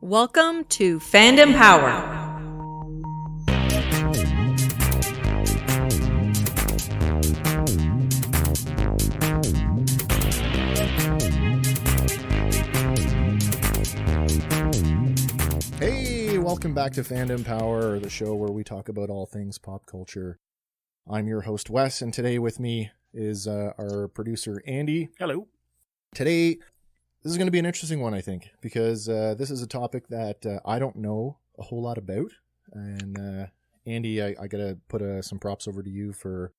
Welcome to Fandom Power. Hey, welcome back to Fandom Power, the show where we talk about all things pop culture. I'm your host, Wes, and today with me is our producer, Andy. Hello. Today, this is going to be an interesting one, I think, because this is a topic that I don't know a whole lot about. And Andy, I got to put some props over to you for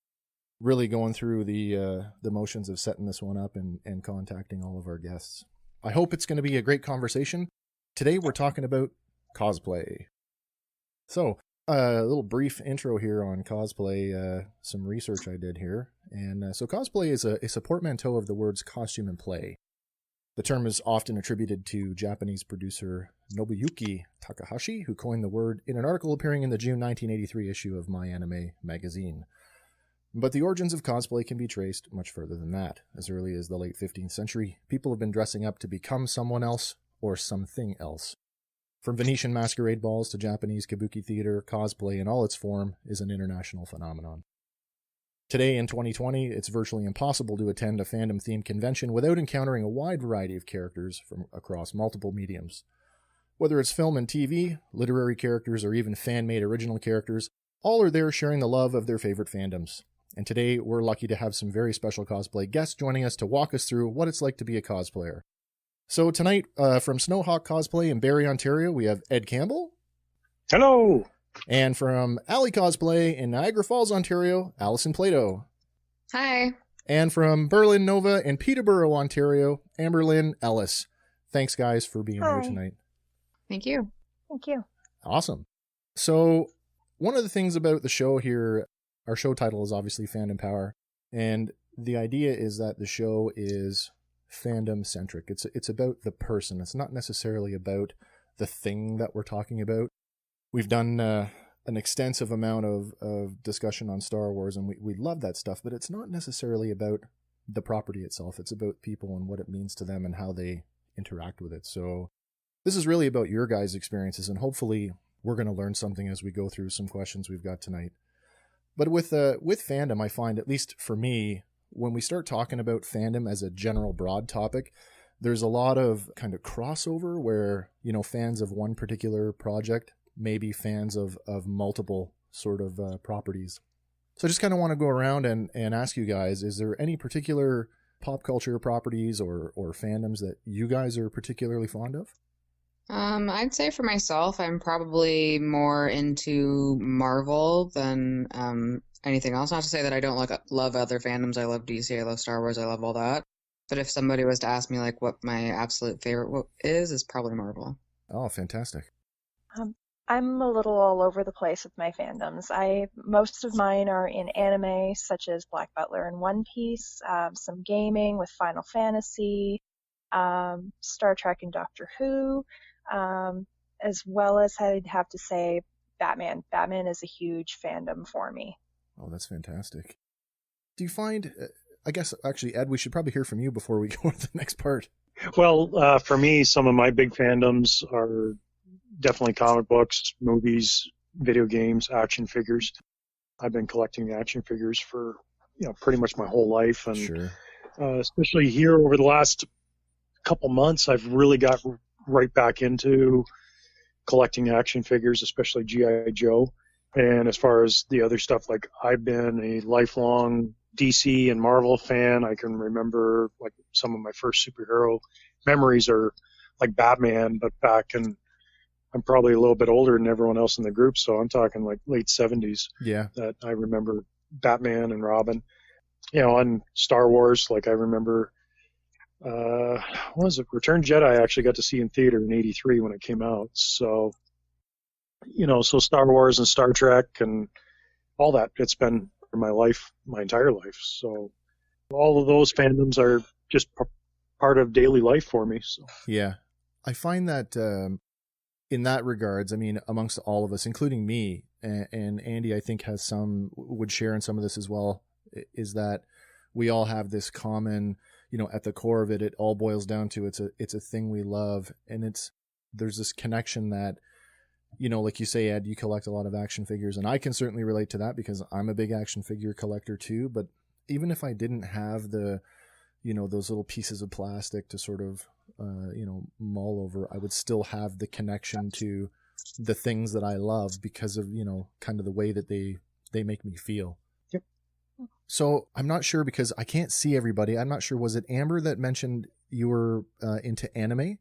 really going through the motions of setting this one up and contacting all of our guests. I hope it's going to be a great conversation. Today, we're talking about cosplay. So, a little brief intro here on cosplay, some research I did here. And so cosplay is a portmanteau of the words costume and play. The term is often attributed to Japanese producer Nobuyuki Takahashi, who coined the word in an article appearing in the June 1983 issue of My Anime magazine. But the origins of cosplay can be traced much further than that. As early as the late 15th century, people have been dressing up to become someone else or something else. From Venetian masquerade balls to Japanese kabuki theater, cosplay in all its form is an international phenomenon. Today, in 2020, it's virtually impossible to attend a fandom-themed convention without encountering a wide variety of characters from across multiple mediums. Whether it's film and TV, literary characters, or even fan-made original characters, all are there sharing the love of their favorite fandoms. And today, we're lucky to have some very special cosplay guests joining us to walk us through what it's like to be a cosplayer. So tonight, from Snowhawk Cosplay in Barrie, Ontario, we have Ed Campbell. Hello. And from Alley Cosplay in Niagara Falls, Ontario, Allison Plato. Hi. And from Berlin Nova in Peterborough, Ontario, Amberlynn Ellis. Thanks, guys, for being here tonight. Thank you. Thank you. Awesome. So, one of the things about the show here, our show title is obviously Fandom Power, and the idea is that the show is fandom-centric. It's about the person. It's not necessarily about the thing that we're talking about. We've done an extensive amount of discussion on Star Wars, and we love that stuff, but it's not necessarily about the property itself. It's about people and what it means to them and how they interact with it. So this is really about your guys' experiences, and hopefully we're going to learn something as we go through some questions we've got tonight. But with fandom, I find, at least for me, when we start talking about fandom as a general broad topic, there's a lot of kind of crossover where, you know, fans of one particular project may be fans of multiple sort of properties. So I just kind of want to go around and ask you guys, is there any particular pop culture properties or fandoms that you guys are particularly fond of? I'd say for myself, I'm probably more into Marvel than anything else. Not to say that I don't love other fandoms. I love DC, I love Star Wars, I love all that. But if somebody was to ask me like what my absolute favorite is probably Marvel. Oh, fantastic. I'm a little all over the place with my fandoms. Most of mine are in anime, such as Black Butler and One Piece, some gaming with Final Fantasy, Star Trek and Doctor Who, as well as I'd have to say Batman. Batman is a huge fandom for me. Oh, that's fantastic. Do you find, I guess, actually, Ed, we should probably hear from you before we go to the next part. Well, for me, some of my big fandoms are definitely comic books, movies, video games, action figures. I've been collecting action figures for, pretty much my whole life. And Sure. Especially here over the last couple months, I've really got right back into collecting action figures, especially G.I. Joe. And as far as the other stuff, like I've been a lifelong DC and Marvel fan. I can remember like some of my first superhero memories are like Batman, but back in, I'm probably a little bit older than everyone else in the group, so I'm talking like late 70s. Yeah. That I remember Batman and Robin. On Star Wars, like I remember, what was it? Return Jedi I actually got to see in theater in 83 when it came out. So, so Star Wars and Star Trek and all that, it's been my life, my entire life. So all of those fandoms are just part of daily life for me. So Yeah. I find that in that regards, I mean, amongst all of us, including me, and Andy, I think would share in some of this as well, is that we all have this common, at the core of it, it all boils down to it's a thing we love, and it's there's this connection that, you know, like you say, Ed, you collect a lot of action figures, and I can certainly relate to that because I'm a big action figure collector too. But even if I didn't have the, you know, those little pieces of plastic to sort of, you know, mull over, I would still have the connection to the things that I love because of, you know, kind of the way that they make me feel. Yep. So I'm not sure because I can't see everybody. I'm not sure. Was it Amber that mentioned you were into anime?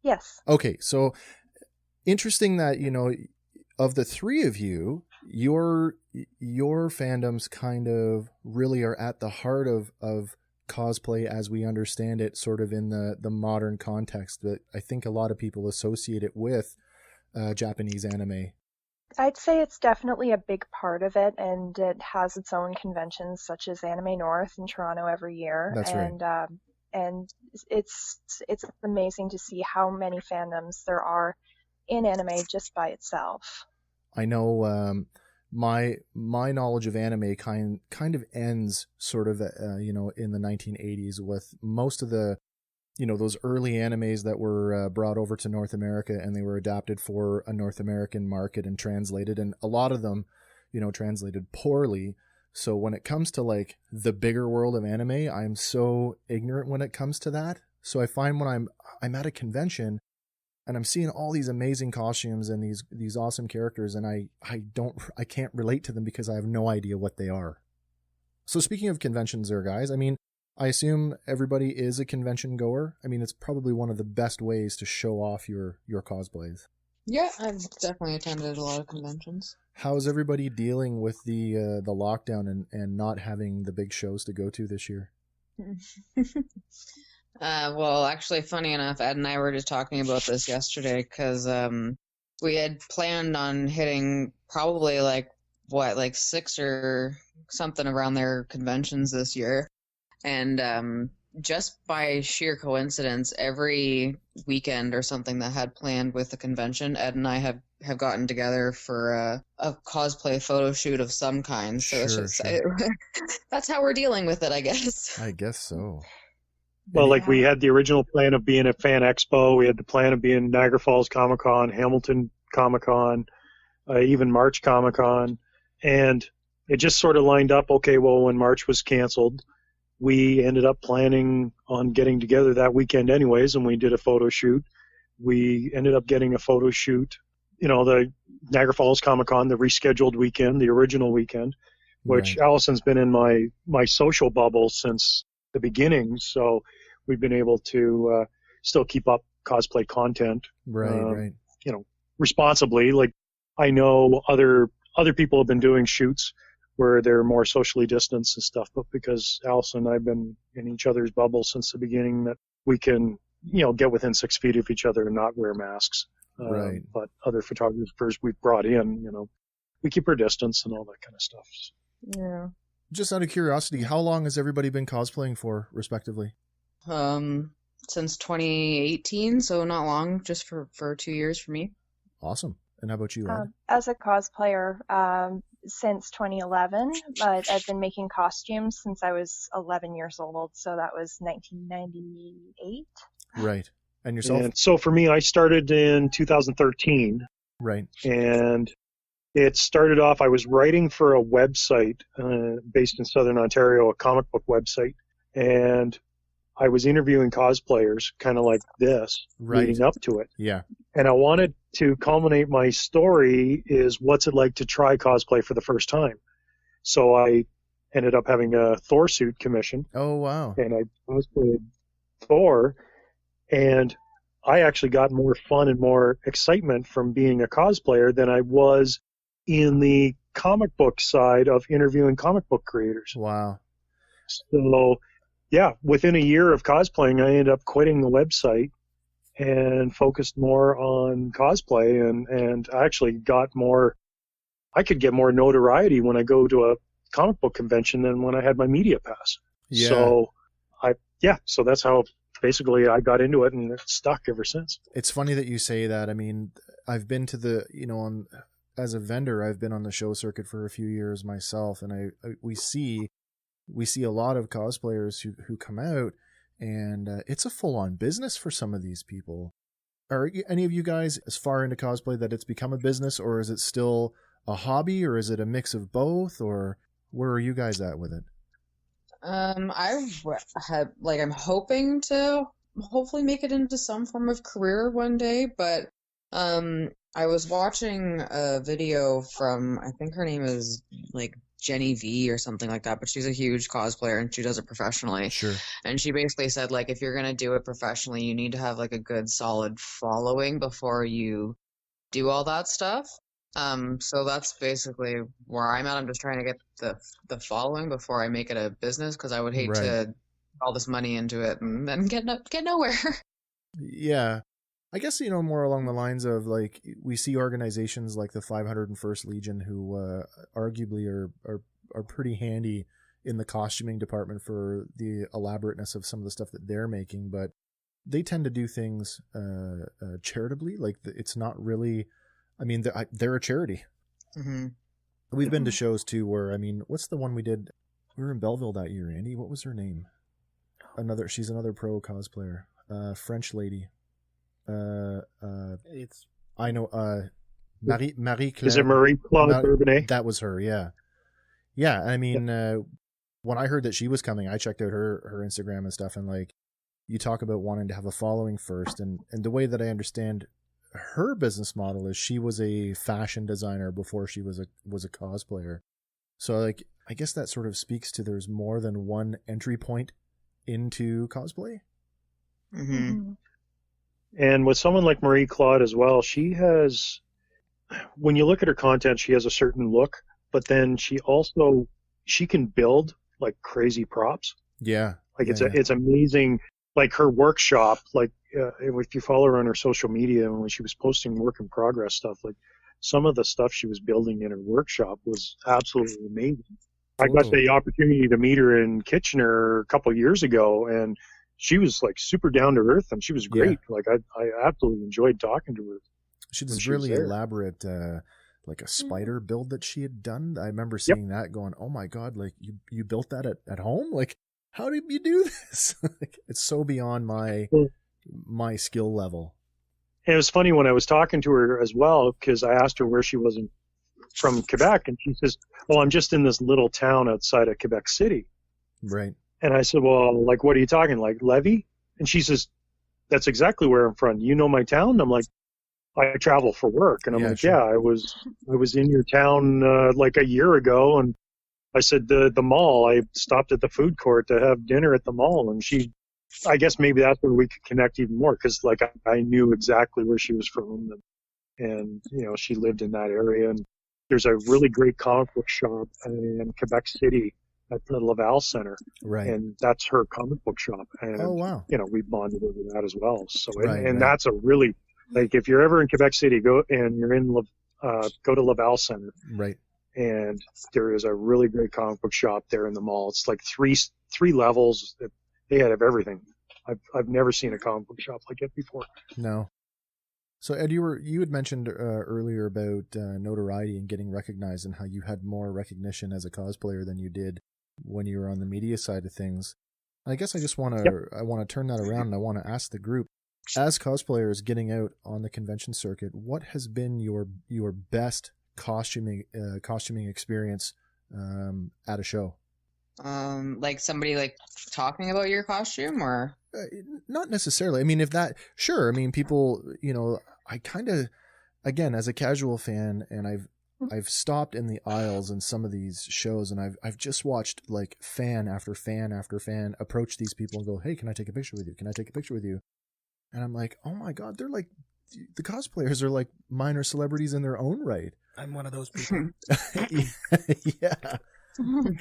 Yes. Okay. So interesting that, you know, of the three of you, your fandoms kind of really are at the heart of cosplay as we understand it, sort of in the modern context that I think a lot of people associate it with Japanese anime. I'd say it's definitely a big part of it, and it has its own conventions such as Anime North in Toronto every year. That's right. And it's amazing to see how many fandoms there are in anime just by itself. I know my knowledge of anime kind of ends sort of you know, in the 1980s with most of the, you know, those early animes that were brought over to North America, and they were adapted for a North American market and translated, and a lot of them, you know, translated poorly. So when it comes to like the bigger world of anime, I'm so ignorant when it comes to that. So I find when I'm at a convention and I'm seeing all these amazing costumes and these awesome characters, and I can't relate to them because I have no idea what they are. So speaking of conventions there, guys, I mean, I assume everybody is a convention goer. I mean, it's probably one of the best ways to show off your cosplays. Yeah, I've definitely attended a lot of conventions. How's everybody dealing with the lockdown and not having the big shows to go to this year? Well, actually, funny enough, Ed and I were just talking about this yesterday because we had planned on hitting probably like 6 or something around their conventions this year. And just by sheer coincidence, every weekend or something that had planned with the convention, Ed and I have gotten together for a cosplay photo shoot of some kind. So it's just that's how we're dealing with it, I guess. I guess so. Well, like we had the original plan of being at Fan Expo. We had the plan of being Niagara Falls Comic Con, Hamilton Comic Con, even March Comic Con. And it just sort of lined up. Okay, well, when March was canceled, we ended up planning on getting together that weekend anyways, and we did a photo shoot. We ended up getting a photo shoot, you know, the Niagara Falls Comic Con, the rescheduled weekend, the original weekend, which Allison's been in my social bubble since the beginning, so we've been able to still keep up cosplay content, right. You know, responsibly. Like I know other people have been doing shoots where they're more socially distanced and stuff, but because Allison and I've been in each other's bubble since the beginning, that we can, you know, get within 6 feet of each other and not wear masks. Right. But other photographers we've brought in, you know, we keep our distance and all that kind of stuff. Yeah. Just out of curiosity, how long has everybody been cosplaying for, respectively? Since 2018, so not long, just for 2 years for me. Awesome. And how about you, Ed? As a cosplayer, since 2011, but I've been making costumes since I was 11 years old, so that was 1998. Right. And yourself? And so for me, I started in 2013. Right. And it started off, I was writing for a website based in Southern Ontario, a comic book website, and I was interviewing cosplayers, kind of like this, leading up to it. Yeah. And I wanted to culminate my story is what's it like to try cosplay for the first time. So I ended up having a Thor suit commission. Oh, wow. And I cosplayed Thor, and I actually got more fun and more excitement from being a cosplayer than I was in the comic book side of interviewing comic book creators. Wow. So, yeah, within a year of cosplaying, I ended up quitting the website and focused more on cosplay, and I actually got more, I could get more notoriety when I go to a comic book convention than when I had my media pass. Yeah. So that's how basically I got into it, and it's stuck ever since. It's funny that you say that. I mean, I've been to the, as a vendor, I've been on the show circuit for a few years myself, and we see a lot of cosplayers who come out, and it's a full-on business for some of these people. Are any of you guys as far into cosplay that it's become a business, or is it still a hobby, or is it a mix of both, or where are you guys at with it? I'm hoping to hopefully make it into some form of career one day, but I was watching a video from, I think her name is like Jenny V or something like that, but she's a huge cosplayer and she does it professionally. Sure. And she basically said, like, if you're gonna do it professionally, you need to have like a good solid following before you do all that stuff. So that's basically where I'm at. I'm just trying to get the following before I make it a business, because I would hate Right. to put all this money into it and then get nowhere. Yeah. I guess, more along the lines of, like, we see organizations like the 501st Legion who arguably are pretty handy in the costuming department for the elaborateness of some of the stuff that they're making, but they tend to do things charitably. Like, it's not really, I mean, they're a charity. Mm-hmm. We've been to shows too where, I mean, what's the one we did? We were in Belleville that year, Andy. What was her name? She's another pro cosplayer. French lady. I know, Marie Claire. Is it Marie-Claude Bourbonnais? That was her, yeah. Yeah, I mean, when I heard that she was coming, I checked out her Instagram and stuff, and, like, you talk about wanting to have a following first, and the way that I understand her business model is she was a fashion designer before she was a cosplayer. So, like, I guess that sort of speaks to there's more than one entry point into cosplay. Mm-hmm. And with someone like Marie-Claude as well, she has, when you look at her content, she has a certain look, but then she can build like crazy props. Yeah. Like it's amazing. Like her workshop, like if you follow her on her social media, when she was posting work in progress stuff, like some of the stuff she was building in her workshop was absolutely amazing. Totally. I got the opportunity to meet her in Kitchener a couple of years ago, and she was like super down to earth, and she was great. Yeah. Like I absolutely enjoyed talking to her. She had this really elaborate, like a spider build that she had done. I remember seeing that, going, "Oh my god! Like you built that at home? Like how did you do this?" Like, it's so beyond my skill level. And it was funny when I was talking to her as well, because I asked her where she was from Quebec, and she says, "Well, I'm just in this little town outside of Quebec City." Right. And I said, "Well, like, what are you talking, like Lévis?" And she says, "That's exactly where I'm from. You know my town?" And I'm like, "I travel for work." And I'm like, sure. "Yeah, I was in your town like a year ago." And I said, the mall, I stopped at the food court to have dinner at the mall. And I guess maybe that's where we could connect even more, because like I knew exactly where she was from, and she lived in that area. And there's a really great comic book shop in Quebec City at the Laval Center, right? And that's her comic book shop. And oh wow, we bonded over that as well. So that's a really, like, if you're ever in Quebec City, go to Laval Center, right? And there is a really great comic book shop there in the mall. It's like three levels. They have everything. I've never seen a comic book shop like it before. No. So Ed, you had mentioned earlier about notoriety and getting recognized, and how you had more recognition as a cosplayer than you did when you were on the media side of things. I guess I just want to turn that around, and I want to ask the group, as cosplayers getting out on the convention circuit, what has been your best costuming experience at a show? Like somebody like talking about your costume, or not necessarily. I mean, if that, sure. I mean, people, I kind of, again, as a casual fan, and I've stopped in the aisles in some of these shows, and I've just watched like fan after fan after fan approach these people and go, "Hey, can I take a picture with you? Can I take a picture with you?" And I'm like, "Oh my god, they're like, the cosplayers are like minor celebrities in their own right." I'm one of those people. Yeah.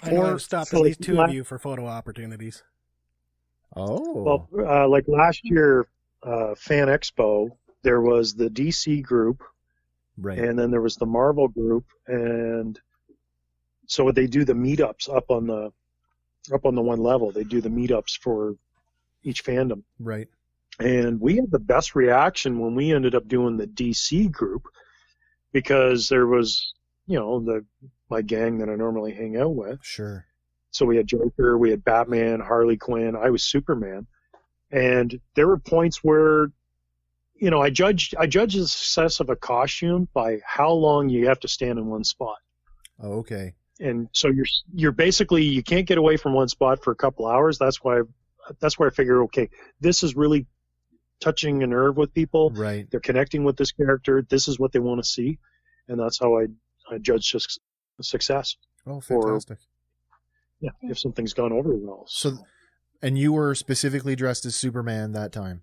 I know I've stopped at least two of you for photo opportunities. Oh. Well, like last year, Fan Expo, there was the DC group, right, and then there was the Marvel group, and so they do the meetups up on the one level. They do the meetups for each fandom, right. And we had the best reaction when we ended up doing the DC group, because there was, my gang that I normally hang out with. Sure. So we had Joker, we had Batman, Harley Quinn, I was Superman. And there were points where I judge the success of a costume by how long you have to stand in one spot. Oh, okay. And so you're basically, you can't get away from one spot for a couple hours. That's why I figure, okay, this is really touching a nerve with people. Right. They're connecting with this character. This is what they want to see, and that's how I judge success. Oh, fantastic. If something's gone over well. So, and you were specifically dressed as Superman that time?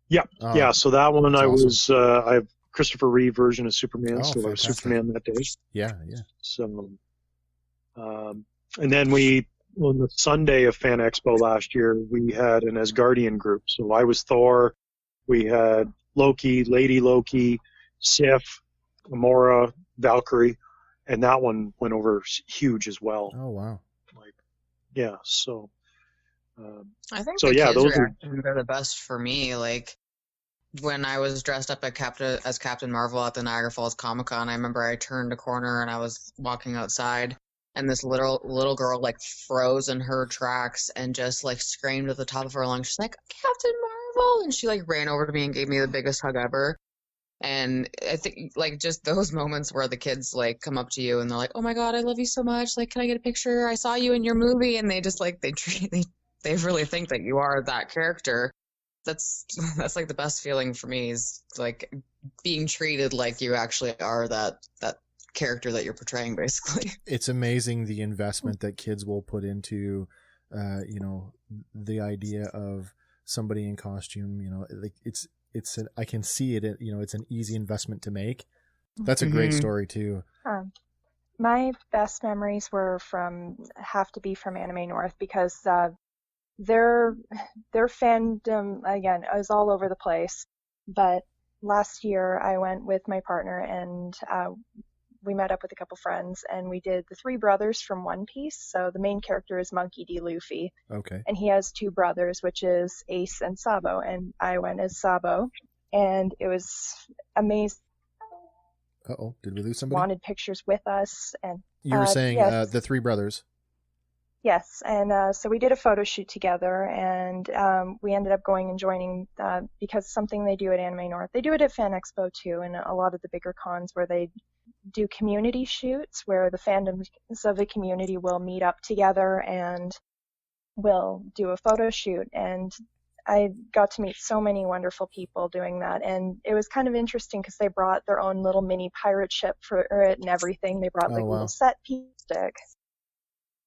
Yeah. Yeah. So that one I awesome. was, I have Christopher Reeve version of Superman. So I was fantastic. Superman that day. Yeah. So, and then on the Sunday of Fan Expo last year, we had an Asgardian group. So I was Thor. We had Loki, Lady Loki, Sif, Gamora, Valkyrie, and that one went over huge as well. Oh, wow. So. I think so. the Yeah, kids' those reactions are the best for me. Like when I was dressed up as Captain Marvel at the Niagara Falls Comic Con, I remember I turned a corner and I was walking outside. And this little girl like froze in her tracks and just like screamed at the top of her lungs. She's like, Captain Marvel! And she like ran over to me and gave me the biggest hug ever. And I think like just those moments where the kids like come up to you and they're like, oh my God, I love you so much. Like, can I get a picture? I saw you in your movie. And they just like, they really think that you are that character. That's like the best feeling for me is like being treated like you actually are that character that you're portraying, basically. It's amazing the investment that kids will put into, the idea of somebody in costume. Like I can see it. It's an easy investment to make. That's a great story too. My best memories have to be from Anime North because their fandom again is all over the place. But last year I went with my partner and we met up with a couple friends and we did the three brothers from One Piece. So the main character is Monkey D. Luffy. Okay. And he has two brothers, which is Ace and Sabo. And I went as Sabo. And it was amazing. Uh-oh. Did we lose somebody? Wanted pictures with us. And you were saying yes. The three brothers. Yes. And so we did a photo shoot together. And we ended up going and joining because something they do at Anime North. They do it at Fan Expo too. And a lot of the bigger cons where they do community shoots where the fandoms of the community will meet up together and will do a photo shoot. And I got to meet so many wonderful people doing that. And it was kind of interesting because they brought their own little mini pirate ship for it and everything. They brought like little set piece stick.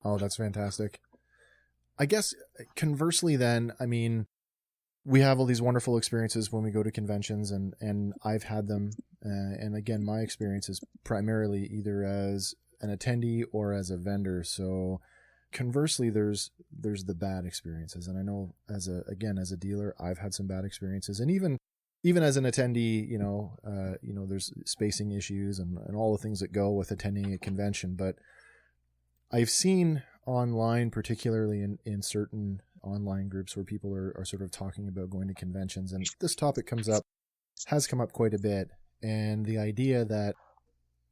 Oh, that's fantastic. I guess conversely then, I mean, we have all these wonderful experiences when we go to conventions and I've had them. And again, my experience is primarily either as an attendee or as a vendor. So conversely, there's the bad experiences. And I know as a dealer, I've had some bad experiences. And even as an attendee, there's spacing issues and all the things that go with attending a convention. But I've seen online, particularly in certain online groups where people are sort of talking about going to conventions. And this topic has come up quite a bit. And the idea that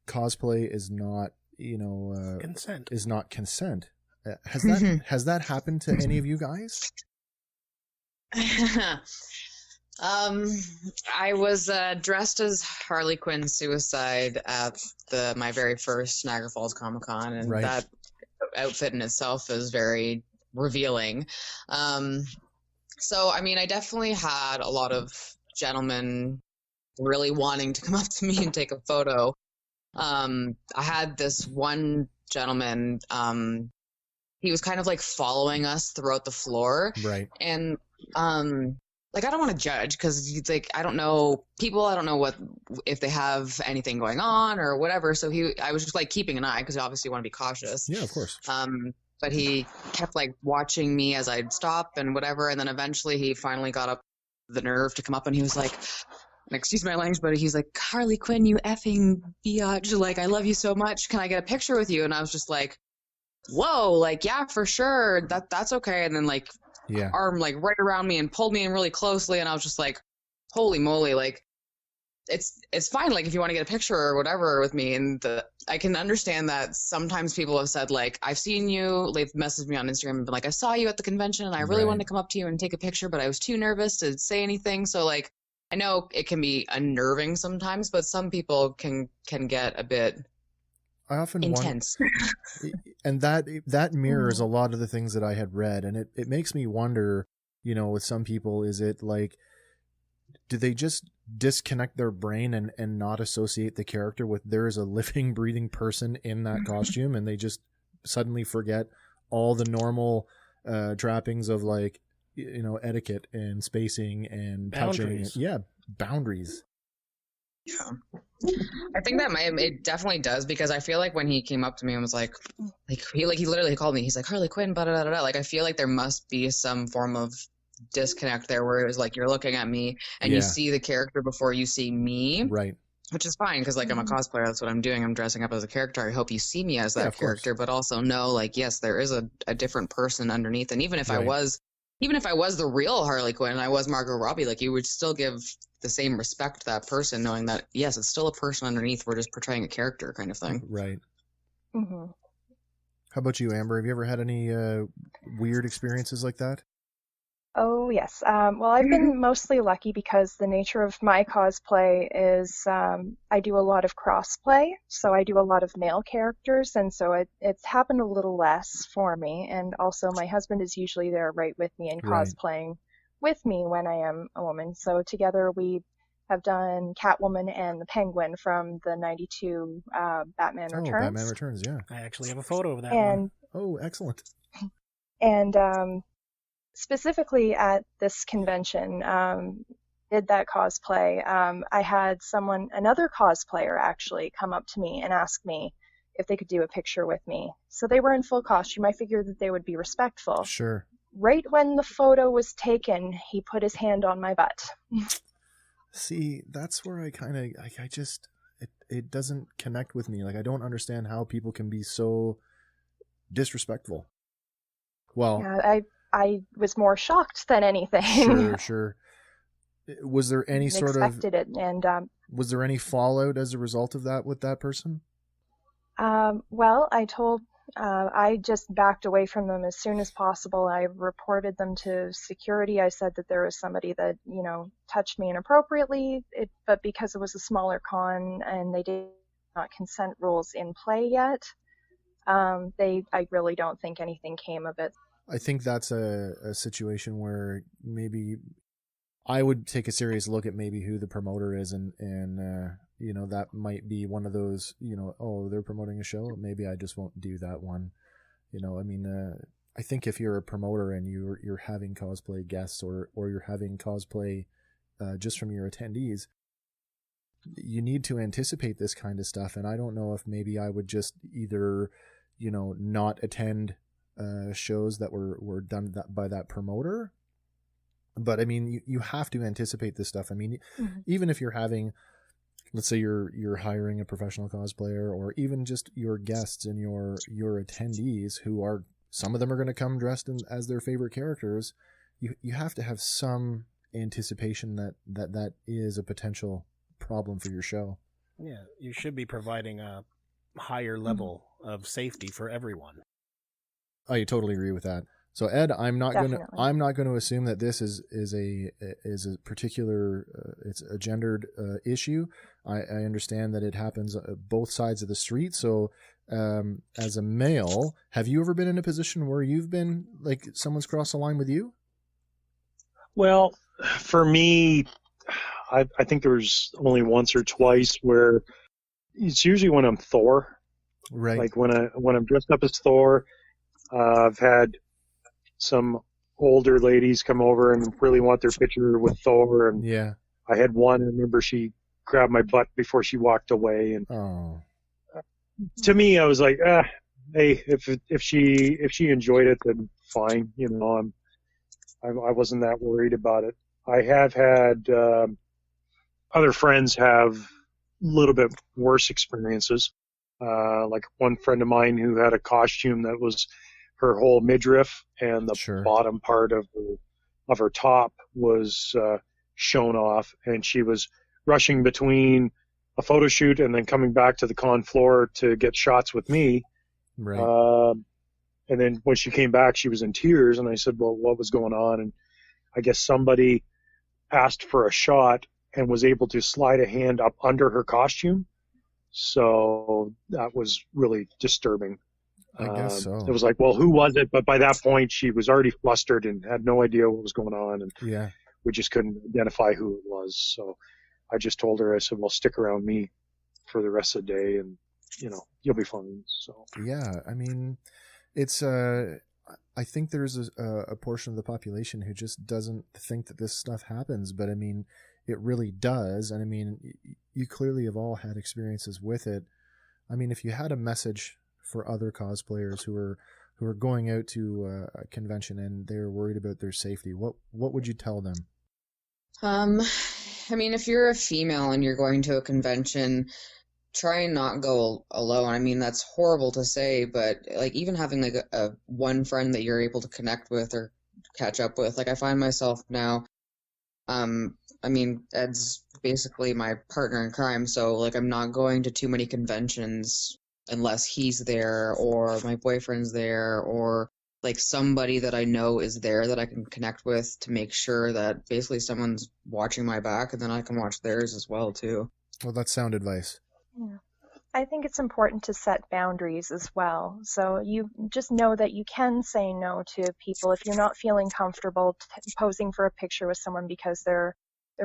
cosplay is not, consent. Is not consent. Has that happened to any of you guys? I was dressed as Harley Quinn Suicide at my very first Niagara Falls Comic Con, and that outfit in itself is very revealing. So, I mean, I definitely had a lot of gentlemen really wanting to come up to me and take a photo. I had this one gentleman, he was kind of like following us throughout the floor. Right. And, like, I don't want to judge because it's like, I don't know if they have anything going on or whatever. So I was just like keeping an eye because you obviously want to be cautious. Yeah, of course. But he kept like watching me as I'd stop and whatever. And then eventually he finally got up the nerve to come up and he was like, excuse my language, but he's like, Harley Quinn, you effing biatch. Like, I love you so much. Can I get a picture with you? And I was just like, whoa, like, yeah, for sure. That's okay. And then like, arm like right around me and pulled me in really closely. And I was just like, holy moly. Like, it's fine. Like, if you want to get a picture or whatever with me. And I can understand that sometimes people have said like, I've seen you, they've messaged me on Instagram and been like, I saw you at the convention and I really wanted to come up to you and take a picture, but I was too nervous to say anything. So like, I know it can be unnerving sometimes, but some people can get a bit I often intense. And that mirrors Mm-hmm. a lot of the things that I had read, and it makes me wonder, with some people, is it like, do they just disconnect their brain and not associate the character with there is a living, breathing person in that costume, and they just suddenly forget all the normal trappings of like, etiquette and spacing and Boundaries. touching. Yeah, boundaries. Yeah. I think that it definitely does, because I feel like when he came up to me and was like he literally called me. He's like, Harley Quinn, blah, blah, blah, blah. Like, I feel like there must be some form of disconnect there where it was like you're looking at me and you Yeah. see the character before you see me, Right. which is fine because like I'm a cosplayer. That's what I'm doing. I'm dressing up as a character. I hope you see me as Yeah, that of course. character, but also know like, yes, there is a different person underneath. And even if I Right. was the real Harley Quinn and I was Margot Robbie, like, you would still give the same respect to that person, knowing that, yes, it's still a person underneath. We're just portraying a character kind of thing. Right. Mm-hmm. How about you, Amber? Have you ever had any weird experiences like that? Oh, yes. Well, I've been mostly lucky because the nature of my cosplay is I do a lot of crossplay. So I do a lot of male characters, and so it's happened a little less for me. And also, my husband is usually there right with me and Right. cosplaying with me when I am a woman. So together we have done Catwoman and the Penguin from the 92 Batman Oh, Returns. Batman Returns, yeah. I actually have a photo of that one. And Oh, excellent. specifically at this convention, did that cosplay. I had another cosplayer actually come up to me and ask me if they could do a picture with me. So they were in full costume. I figured that they would be respectful. Sure. Right when the photo was taken, he put his hand on my butt. See, that's where I kind of, I just, it doesn't connect with me. Like, I don't understand how people can be so disrespectful. Well, Yeah, I was more shocked than anything. sure. Was there any sort of, expected it, and was there any fallout as a result of that with that person? well, I just backed away from them as soon as possible. I reported them to security. I said that there was somebody that, touched me inappropriately, but because it was a smaller con and they did not consent rules in play yet, I really don't think anything came of it. I think that's a situation where maybe I would take a serious look at maybe who the promoter is, and that might be one of those, oh, they're promoting a show, maybe I just won't do that one. I think if you're a promoter and you're having cosplay guests or you're having cosplay just from your attendees, you need to anticipate this kind of stuff. And I don't know if maybe I would just either, not attend shows that were done by that promoter. But I mean, you have to anticipate this stuff. I mean, even if you're having, let's say you're hiring a professional cosplayer, or even just your guests and your attendees, who are, some of them are going to come dressed as their favorite characters. You have to have some anticipation that is a potential problem for your show. Yeah, you should be providing a higher level of safety for everyone. I totally agree with that. So Ed, I'm not going to assume that this is a particular it's a gendered issue. I understand that it happens both sides of the street. So as a male, have you ever been in a position where you've been like someone's crossed the line with you? Well, for me, I think there was only once or twice where it's usually when I'm Thor. Right. Like when I'm dressed up as Thor, I've had some older ladies come over and really want their picture with Thor, and yeah, I had one. I remember she grabbed my butt before she walked away, and to me, I was like, hey, if she enjoyed it, then fine. I wasn't that worried about it. I have had other friends have a little bit worse experiences. Like one friend of mine who had a costume that was her whole midriff, and the bottom part of her top was shown off, and she was rushing between a photo shoot and then coming back to the con floor to get shots with me. Right. And then when she came back, she was in tears, and I said, well, what was going on? And I guess somebody asked for a shot, and was able to slide a hand up under her costume. So that was really disturbing. I guess so. It was like, well, who was it? But by that point, she was already flustered and had no idea what was going on, and Yeah. we just couldn't identify who it was. So I just told her, I said, well, stick around me for the rest of the day, and you'll be fine. So Yeah, I mean, it's I think there's a portion of the population who just doesn't think that this stuff happens, but I mean, it really does. And I mean, you clearly have all had experiences with it. I mean, if you had a message for other cosplayers who are going out to a convention and they're worried about their safety, what would you tell them? I mean, if you're a female and you're going to a convention, try and not go alone. I mean, that's horrible to say, but like even having like a one friend that you're able to connect with or catch up with, like I find myself now, I mean, Ed's basically my partner in crime, so like I'm not going to too many conventions unless he's there or my boyfriend's there or like somebody that I know is there that I can connect with to make sure that basically someone's watching my back and then I can watch theirs as well too. Well, that's sound advice. Yeah. I think it's important to set boundaries as well. So you just know that you can say no to people if you're not feeling comfortable posing for a picture with someone because they're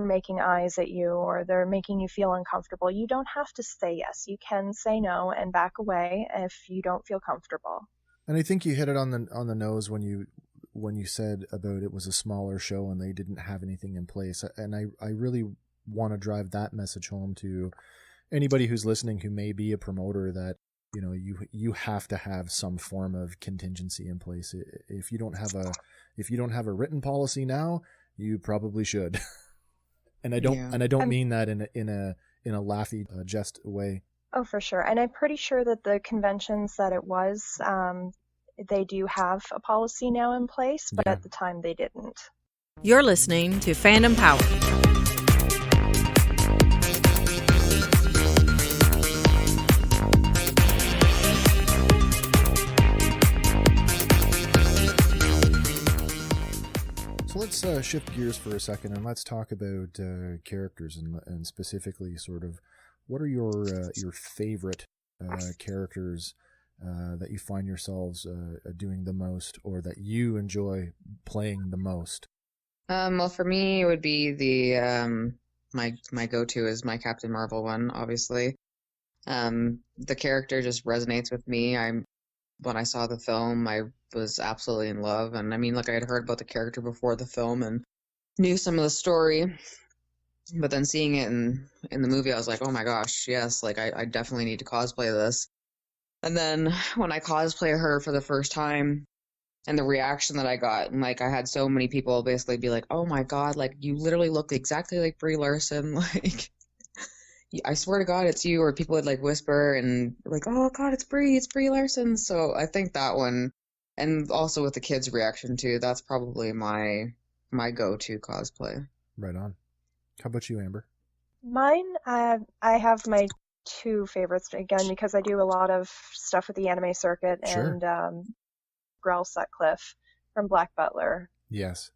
making eyes at you or they're making you feel uncomfortable. You don't have to say yes. You can say no and back away if you don't feel comfortable. And I think you hit it on the nose when you said about it was a smaller show and they didn't have anything in place. And I really want to drive that message home to anybody who's listening who may be a promoter, that you have to have some form of contingency in place. If you don't have a written policy now, you probably should. And I don't mean that in a laughy jest way. Oh, for sure. And I'm pretty sure that the conventions that it was, they do have a policy now in place, but at the time they didn't. You're listening to Fandom Power. So let's shift gears for a second and let's talk about characters and specifically sort of what are your favorite characters that you find yourselves doing the most or that you enjoy playing the most? Well, for me, it would be the my go-to is my Captain Marvel one, obviously. The character just resonates with me. When I saw the film, I was absolutely in love. And I mean, like I had heard about the character before the film and knew some of the story. But then seeing it in the movie, I was like, oh my gosh, yes, like I definitely need to cosplay this. And then when I cosplay her for the first time and the reaction that I got, and like I had so many people basically be like, oh my God, like you literally look exactly like Brie Larson. Like, I swear to God, it's you. Or people would like whisper and like, oh God, it's Brie Larson. So I think that one, and also with the kids' reaction too, that's probably my go-to cosplay. Right on. How about you, Amber? Mine, I have my two favorites, again, because I do a lot of stuff with the anime circuit. Sure. And Grell Sutcliffe from Black Butler. Yes.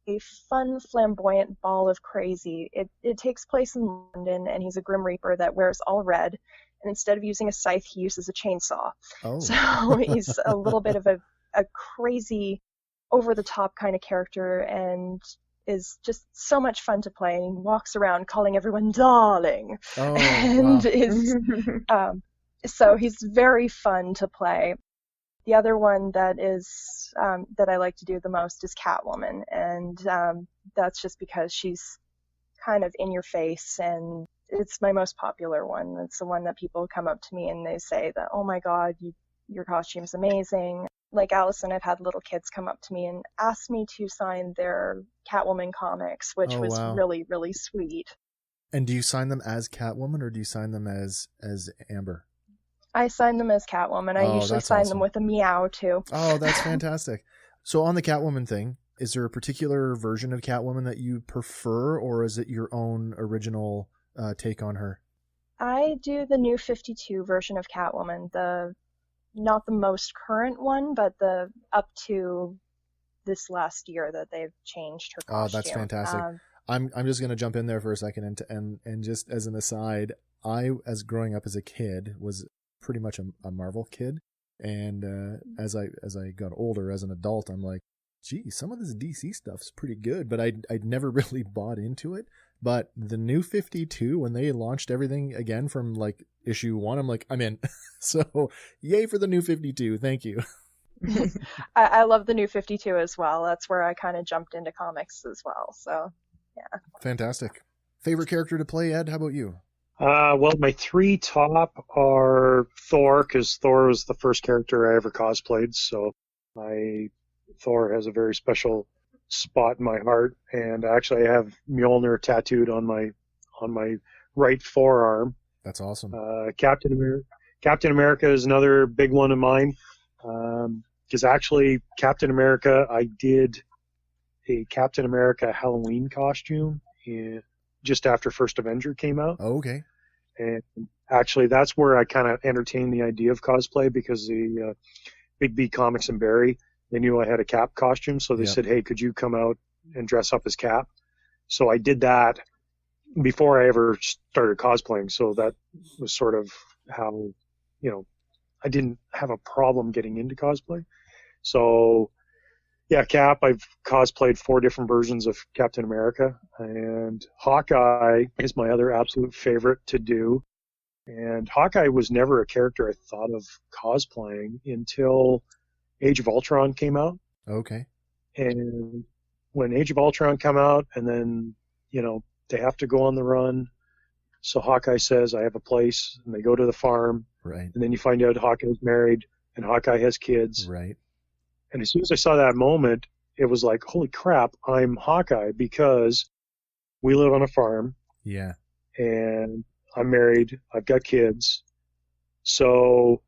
A fun, flamboyant ball of crazy. It takes place in London, and he's a Grim Reaper that wears all red, and instead of using a scythe, he uses a chainsaw. Oh. So he's a little bit of a crazy, over-the-top kind of character, and is just so much fun to play. And he walks around calling everyone darling. Oh, and wow. is so he's very fun to play. The other one that is that I like to do the most is Catwoman, and that's just because she's kind of in your face, and it's my most popular one. It's the one that people come up to me and they say that, oh my God, your costume's amazing. Like Allison, I've had little kids come up to me and ask me to sign their Catwoman comics, which was wow. really, really sweet. And do you sign them as Catwoman or do you sign them as Amber? I sign them as Catwoman. I usually sign them with a meow too. Oh, that's fantastic. So on the Catwoman thing, is there a particular version of Catwoman that you prefer, or is it your own original take on her? I do the new 52 version of Catwoman, not the most current one, but the up to this last year that they've changed her costume. Oh, that's fantastic. I'm just going to jump in there for a second and just as an aside, I, as growing up as a kid, was pretty much a Marvel kid. And as I got older as an adult, I'm like, gee, some of this DC stuff's pretty good, but I'd never really bought into it. But the new 52, when they launched everything again from like issue 1, I'm like, I'm in. So yay for the new 52. Thank you. I love the new 52 as well. That's where I kind of jumped into comics as well. So, yeah. Fantastic. Favorite character to play, Ed? How about you? Well, my 3 top are Thor, because Thor was the first character I ever cosplayed. So Thor has a very special spot in my heart. And actually, I have Mjolnir tattooed on my right forearm. That's awesome. Captain America is another big one of mine. Because actually, Captain America, I did a Captain America Halloween costume just after First Avenger came out. Oh, okay. And actually, that's where I kind of entertained the idea of cosplay, because the Big B Comics and Barry, they knew I had a Cap costume, so they said, hey, could you come out and dress up as Cap? So I did that before I ever started cosplaying, so that was sort of how, I didn't have a problem getting into cosplay. So, yeah, Cap, I've cosplayed 4 different versions of Captain America, and Hawkeye is my other absolute favorite to do. And Hawkeye was never a character I thought of cosplaying until Age of Ultron came out. Okay. And when Age of Ultron came out, and then, they have to go on the run. So Hawkeye says, I have a place, and they go to the farm. Right. And then you find out Hawkeye's married, and Hawkeye has kids. Right. And as soon as I saw that moment, it was like, holy crap, I'm Hawkeye, because we live on a farm. Yeah. And I'm married. I've got kids. So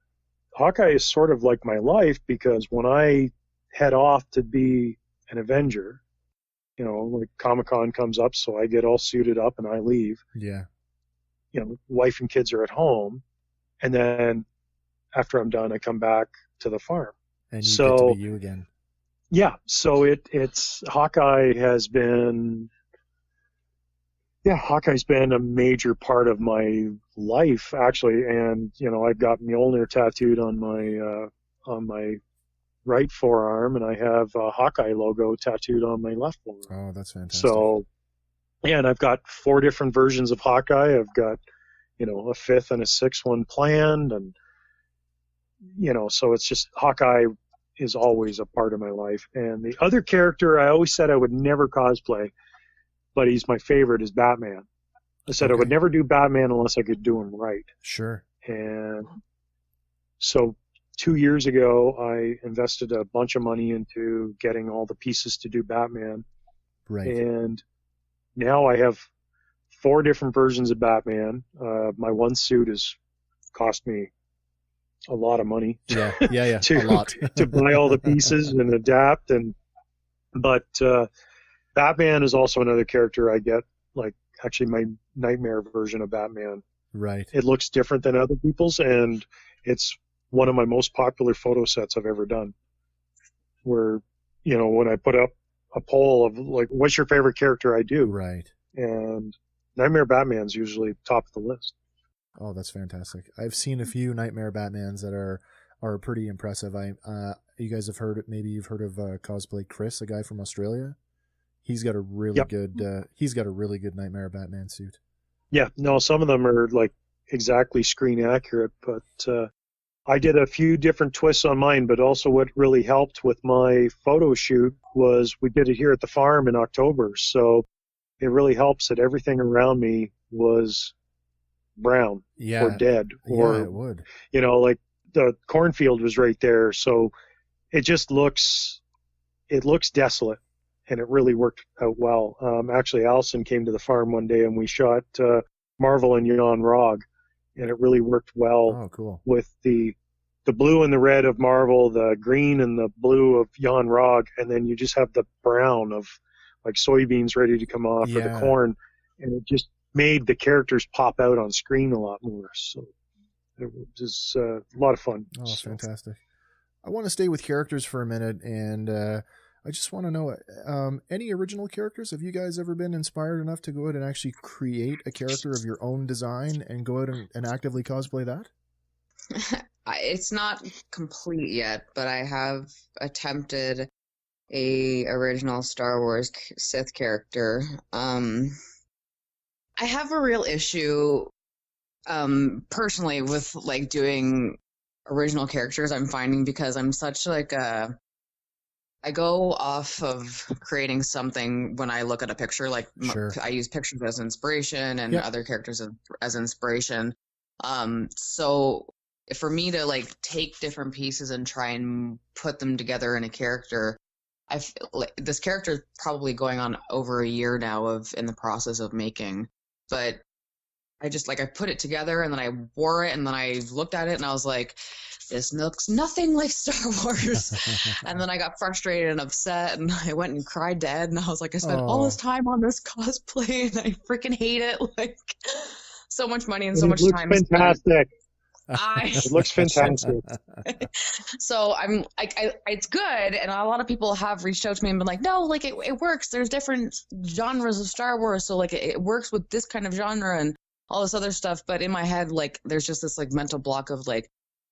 Hawkeye is sort of like my life, because when I head off to be an Avenger, like Comic-Con comes up, so I get all suited up and I leave. Yeah. Wife and kids are at home. And then after I'm done, I come back to the farm. And you get to be you again. Yeah. So it's Hawkeye has been, Hawkeye's been a major part of my life, actually. And, I've got Mjolnir tattooed on my right forearm, and I have a Hawkeye logo tattooed on my left forearm. Oh, that's fantastic. So, and I've got 4 different versions of Hawkeye. I've got, a 5th and a 6th one planned, and, so it's just Hawkeye is always a part of my life. And the other character I always said I would never cosplay, but he's my favorite, is Batman. I said I would never do Batman unless I could do him right. Sure. And so 2 years ago, I invested a bunch of money into getting all the pieces to do Batman. Right. And now I have 4 different versions of Batman. My one suit has cost me a lot of money. Yeah. to, a lot. to buy all the pieces and adapt. But Batman is also another character I get, like actually my nightmare version of Batman. Right. It looks different than other people's, and it's one of my most popular photo sets I've ever done. Where, when I put up a poll of like, what's your favorite character I do? Right. And Nightmare Batman's usually top of the list. Oh, that's fantastic. I've seen a few Nightmare Batmans that are pretty impressive. You guys have heard it. Maybe you've heard of Cosplay Chris, a guy from Australia. He's got a really good. He's got a really good Nightmare Batman suit. Yeah. No, some of them are like exactly screen accurate, but I did a few different twists on mine. But also, what really helped with my photo shoot was we did it here at the farm in October, so it really helps that everything around me was brown or dead, or it would. Like the cornfield was right there, so it just looks desolate, and it really worked out well. Actually, Allison came to the farm one day and we shot Marvel and Jan Rog, and it really worked well. Oh, cool. With the blue and the red of Marvel, the green and the blue of Jan Rog, and then you just have the brown of like soybeans ready to come off, or the corn, and it just made the characters pop out on screen a lot more. So it was a lot of fun. Oh, fantastic. I want to stay with characters for a minute, and I just want to know, any original characters? Have you guys ever been inspired enough to go out and actually create a character of your own design and go out and actively cosplay that? It's not complete yet, but I have attempted a original Star Wars Sith character. I have a real issue, personally, with like doing original characters. I'm finding because I'm such like I go off of creating something when I look at a picture. Like Sure. I use pictures as inspiration and Yep. other characters as inspiration. So for me to like take different pieces and try and put them together in a character, I feel like this character is probably going on over a year now in the process of making, but I just like I put it together and then I wore it and then I looked at it and I was like, this looks nothing like Star Wars. And then I got frustrated and upset and I went and cried to Ed and I was like, I spent all this time on this cosplay and I freaking hate it. Like so much money and so much time. It looks fantastic. It looks fantastic. So I'm like, it's good, and a lot of people have reached out to me and been like, no, like it works. There's different genres of Star Wars, so like it works with this kind of genre and all this other stuff. But in my head, like there's just this like mental block of like,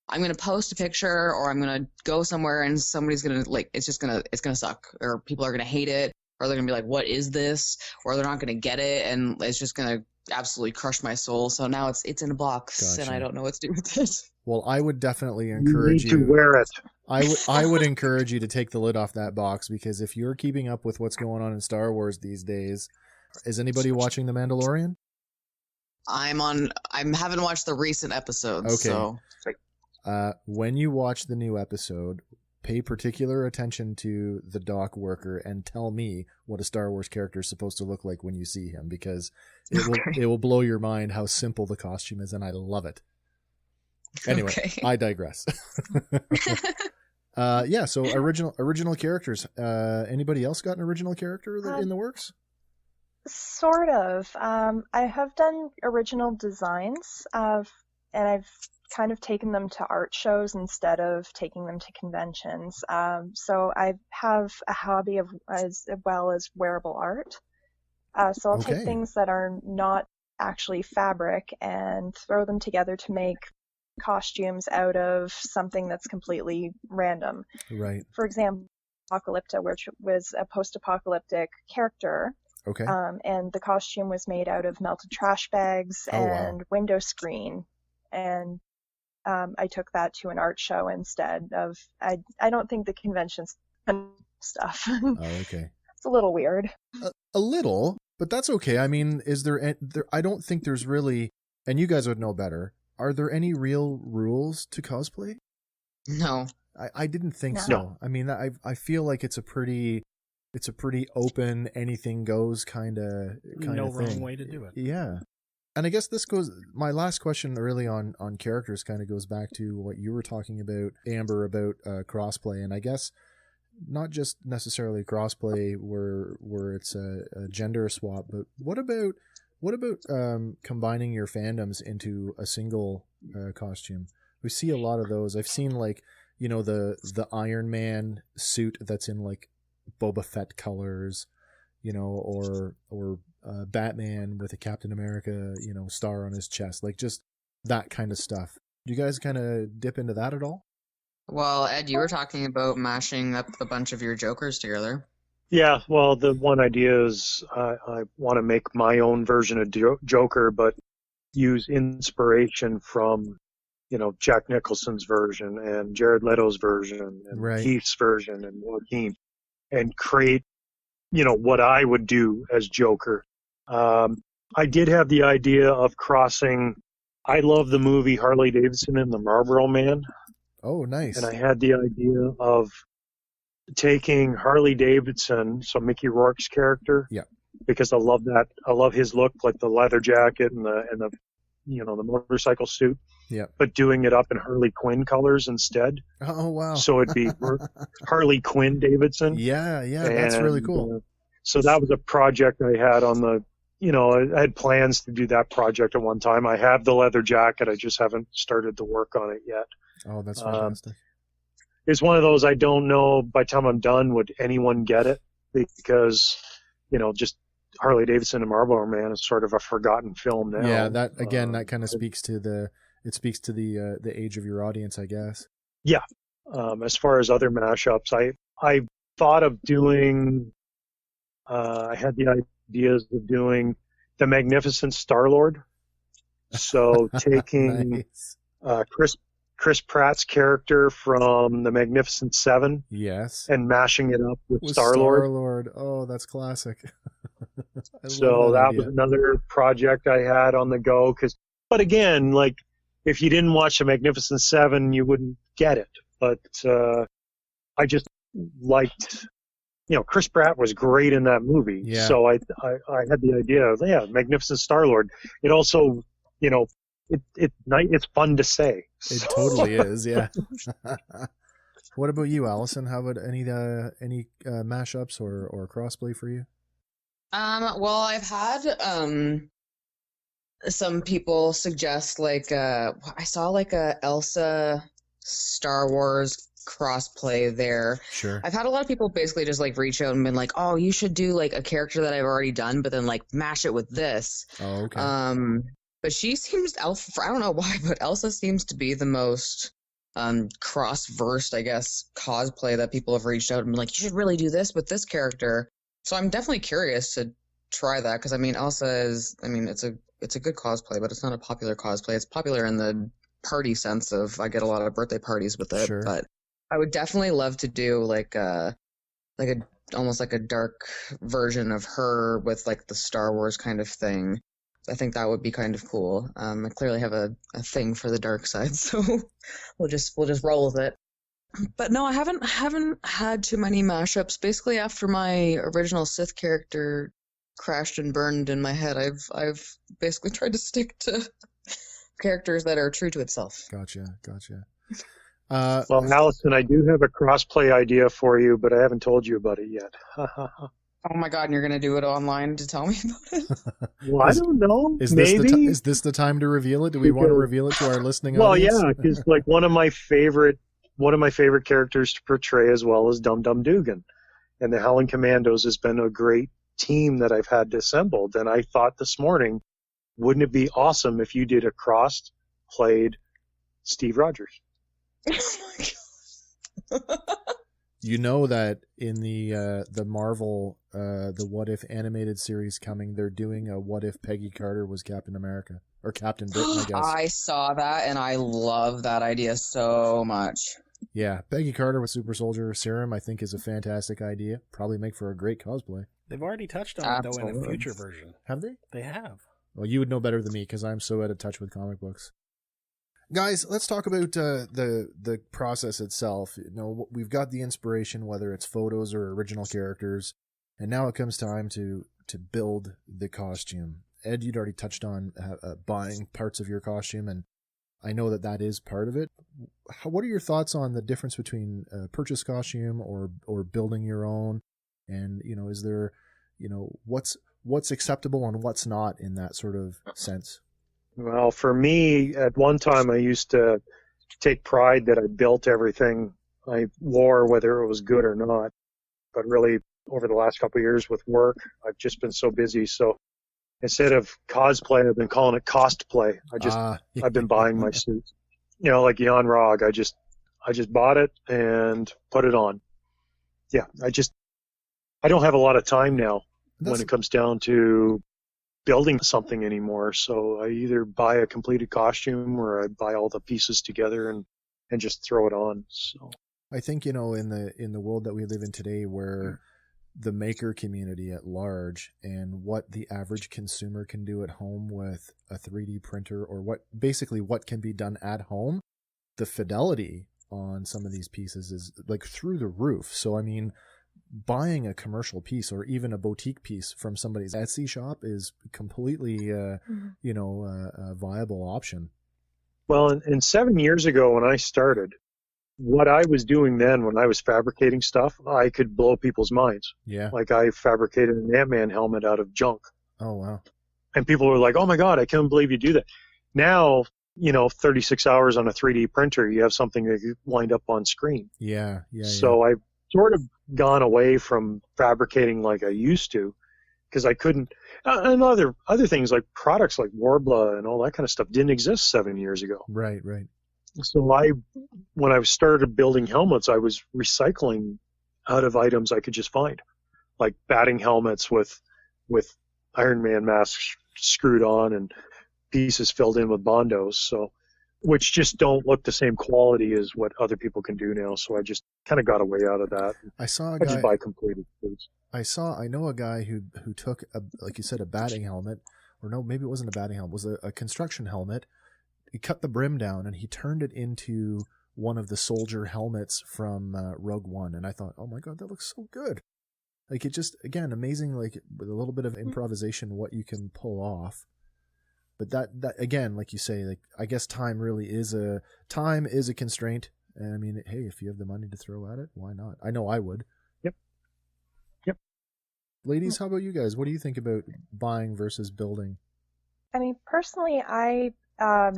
I'm gonna post a picture or I'm gonna go somewhere and somebody's gonna like it's gonna suck, or people are gonna hate it, or they're gonna be like, what is this, or they're not gonna get it, and it's just gonna absolutely crushed my soul. So now it's in a box. Gotcha. And I don't know what to do with it. Well, I would definitely encourage you to wear it. I would encourage you to take the lid off that box, because if you're keeping up with what's going on in Star Wars these days, is anybody watching The Mandalorian? I haven't watched the recent episodes. Okay. So when you watch the new episode, pay particular attention to the dock worker and tell me what a Star Wars character is supposed to look like when you see him, because it will blow your mind how simple the costume is, and I love it. Anyway, I digress. Yeah, so original characters. Anybody else got an original character in the works? Sort of. I have done original designs, and I've kind of taken them to art shows instead of taking them to conventions. So I have a hobby of as well as wearable art. So I'll take things that are not actually fabric and throw them together to make costumes out of something that's completely random. Right. For example, Apocalypta, which was a post-apocalyptic character. Okay. And the costume was made out of melted trash bags and window screen. And I took that to an art show instead of, I don't think the convention's stuff. Oh, okay. It's a little weird. A little, but that's okay. I mean, is there, I don't think there's really, and you guys would know better, are there any real rules to cosplay? No. I didn't think No. so. I mean, I feel like it's a pretty open, anything goes kind of no thing. wrong way to do it. Yeah. And I guess my last question really on characters kind of goes back to what you were talking about, Amber, about crossplay. And I guess not just necessarily crossplay where it's a gender swap, but what about combining your fandoms into a single costume? We see a lot of those. I've seen like, the Iron Man suit that's in like Boba Fett colors, or Batman with a Captain America, star on his chest, like just that kind of stuff. Do you guys kind of dip into that at all? Well, Ed, you were talking about mashing up a bunch of your Jokers together. Yeah, well, the one idea is I want to make my own version of Joker, but use inspiration from, Jack Nicholson's version and Jared Leto's version and Keith's version and Joaquin, and create, what I would do as Joker. I did have the idea of crossing. I love the movie Harley Davidson and the Marlboro Man. Oh, nice. And I had the idea of taking Harley Davidson, so Mickey Rourke's character, because I love that. I love his look, like the leather jacket and the the motorcycle suit. Yeah. But doing it up in Harley Quinn colors instead. Oh wow. So it'd be Harley Quinn Davidson. Yeah, that's really cool. So that was a project I had on the. I had plans to do that project at one time. I have the leather jacket. I just haven't started to work on it yet. Oh, that's fantastic. it's one of those I don't know by the time I'm done would anyone get it, because just Harley Davidson and Marlboro Man is sort of a forgotten film now. Yeah, that again, that kind of speaks to the age of your audience, I guess. Yeah. As far as other mashups, I thought of doing. I had the ideas of doing the Magnificent Star-Lord. So taking Nice. Chris Pratt's character from the Magnificent Seven, Yes. and mashing it up with With Star-Lord. Star-Lord. Oh, that's classic. I So love that idea. was another project I had on the go. But again, like, if you didn't watch the Magnificent Seven, you wouldn't get it. But I just liked, Chris Pratt was great in that movie. Yeah. So I had the idea of, Magnificent Star-Lord. It also, it's fun to say. It totally is, yeah. What about you, Allison? How about any mashups or crossplay for you? Well, I've had some people suggest, like, I saw like a Elsa Star Wars crossplay there. Sure. I've had a lot of people basically just like reach out and been like, oh, you should do like a character that I've already done, but then like mash it with this. Oh, okay. But she seems, I don't know why, but Elsa seems to be the most cross-versed, I guess, cosplay that people have reached out and been like, you should really do this with this character. So I'm definitely curious to try that, because I mean, Elsa is, it's a good cosplay, but it's not a popular cosplay. It's popular in the party sense of, I get a lot of birthday parties with it. Sure. But I would definitely love to do like almost like a dark version of her with like the Star Wars kind of thing. I think that would be kind of cool. I clearly have a thing for the dark side, so we'll just roll with it. But no, I haven't had too many mashups. Basically, after my original Sith character crashed and burned in my head, I've basically tried to stick to characters that are true to itself. Gotcha. Well, Allison, I do have a crossplay idea for you, but I haven't told you about it yet. Oh my god, and you're going to do it online to tell me about it? Well, I don't know. Is Maybe. this the time to reveal it? Do we want to reveal it to our listening Well, audience? yeah, because like one of my favorite characters to portray as well is Dum Dum Dugan, and the Howling Commandos has been a great team that I've had assembled. And I thought this morning, wouldn't it be awesome if you did a cross-played Steve Rogers? Oh my god. You know that in the Marvel the What If animated series coming, they're doing a What If Peggy Carter was Captain America or Captain Britain, I guess. I saw that and I love that idea so much. Yeah, Peggy Carter with Super Soldier Serum, I think, is a fantastic idea. Probably make for a great cosplay. They've already touched on it, though, in a Absolutely. future version. Have they? They have. Well, you would know better than me because I'm so out of touch with comic books. Guys, let's talk about the process itself. You know, we've got the inspiration, whether it's photos or original characters, and now it comes time to build the costume. Ed, you'd already touched on buying parts of your costume, and I know that is part of it. What are your thoughts on the difference between purchase costume or building your own? And is there, what's acceptable and what's not in that sort of sense? Well, for me, at one time, I used to take pride that I built everything I wore, whether it was good or not. But really, over the last couple of years with work, I've just been so busy. So instead of cosplay, I've been calling it costplay. I've been buying my suits. Like Jan Rog, I just bought it and put it on. Yeah, I don't have a lot of time now when it comes down to building something anymore. So I either buy a completed costume or I buy all the pieces together and just throw it on. So I think, in the world that we live in today, where the maker community at large and what the average consumer can do at home with a 3D printer, or what can be done at home, the fidelity on some of these pieces is like through the roof. So, I mean, buying a commercial piece or even a boutique piece from somebody's Etsy shop is completely, a viable option. Well, and 7 years ago when I started, what I was doing then when I was fabricating stuff, I could blow people's minds. Yeah. Like I fabricated an Ant-Man helmet out of junk. Oh, wow. And people were like, oh my God, I can't believe you do that. Now 36 hours on a 3D printer, you have something that you wind up on screen. Yeah. So I've sort of gone away from fabricating like I used to, because I couldn't. And other things like products like Warbla and all that kind of stuff didn't exist 7 years ago. Right. So when I started building helmets, I was recycling out of items I could just find, like batting helmets with Iron Man masks screwed on and pieces filled in with Bondos, so which just don't look the same quality as what other people can do now. So I just kind of got away out of that. I just buy completed foods. I know a guy who took like you said, a batting helmet, or no, maybe it wasn't a batting helmet, it was a construction helmet. He cut the brim down and he turned it into one of the soldier helmets from Rogue One, and I thought, oh my god, that looks so good. Like, it just, again, amazing, like with a little bit of improvisation, what you can pull off. But that again, like you say, like, I guess time is a constraint. And I mean, hey, if you have the money to throw at it, why not? I know I would. Yep. Ladies, how about you guys? What do you think about buying versus building? I mean, personally, I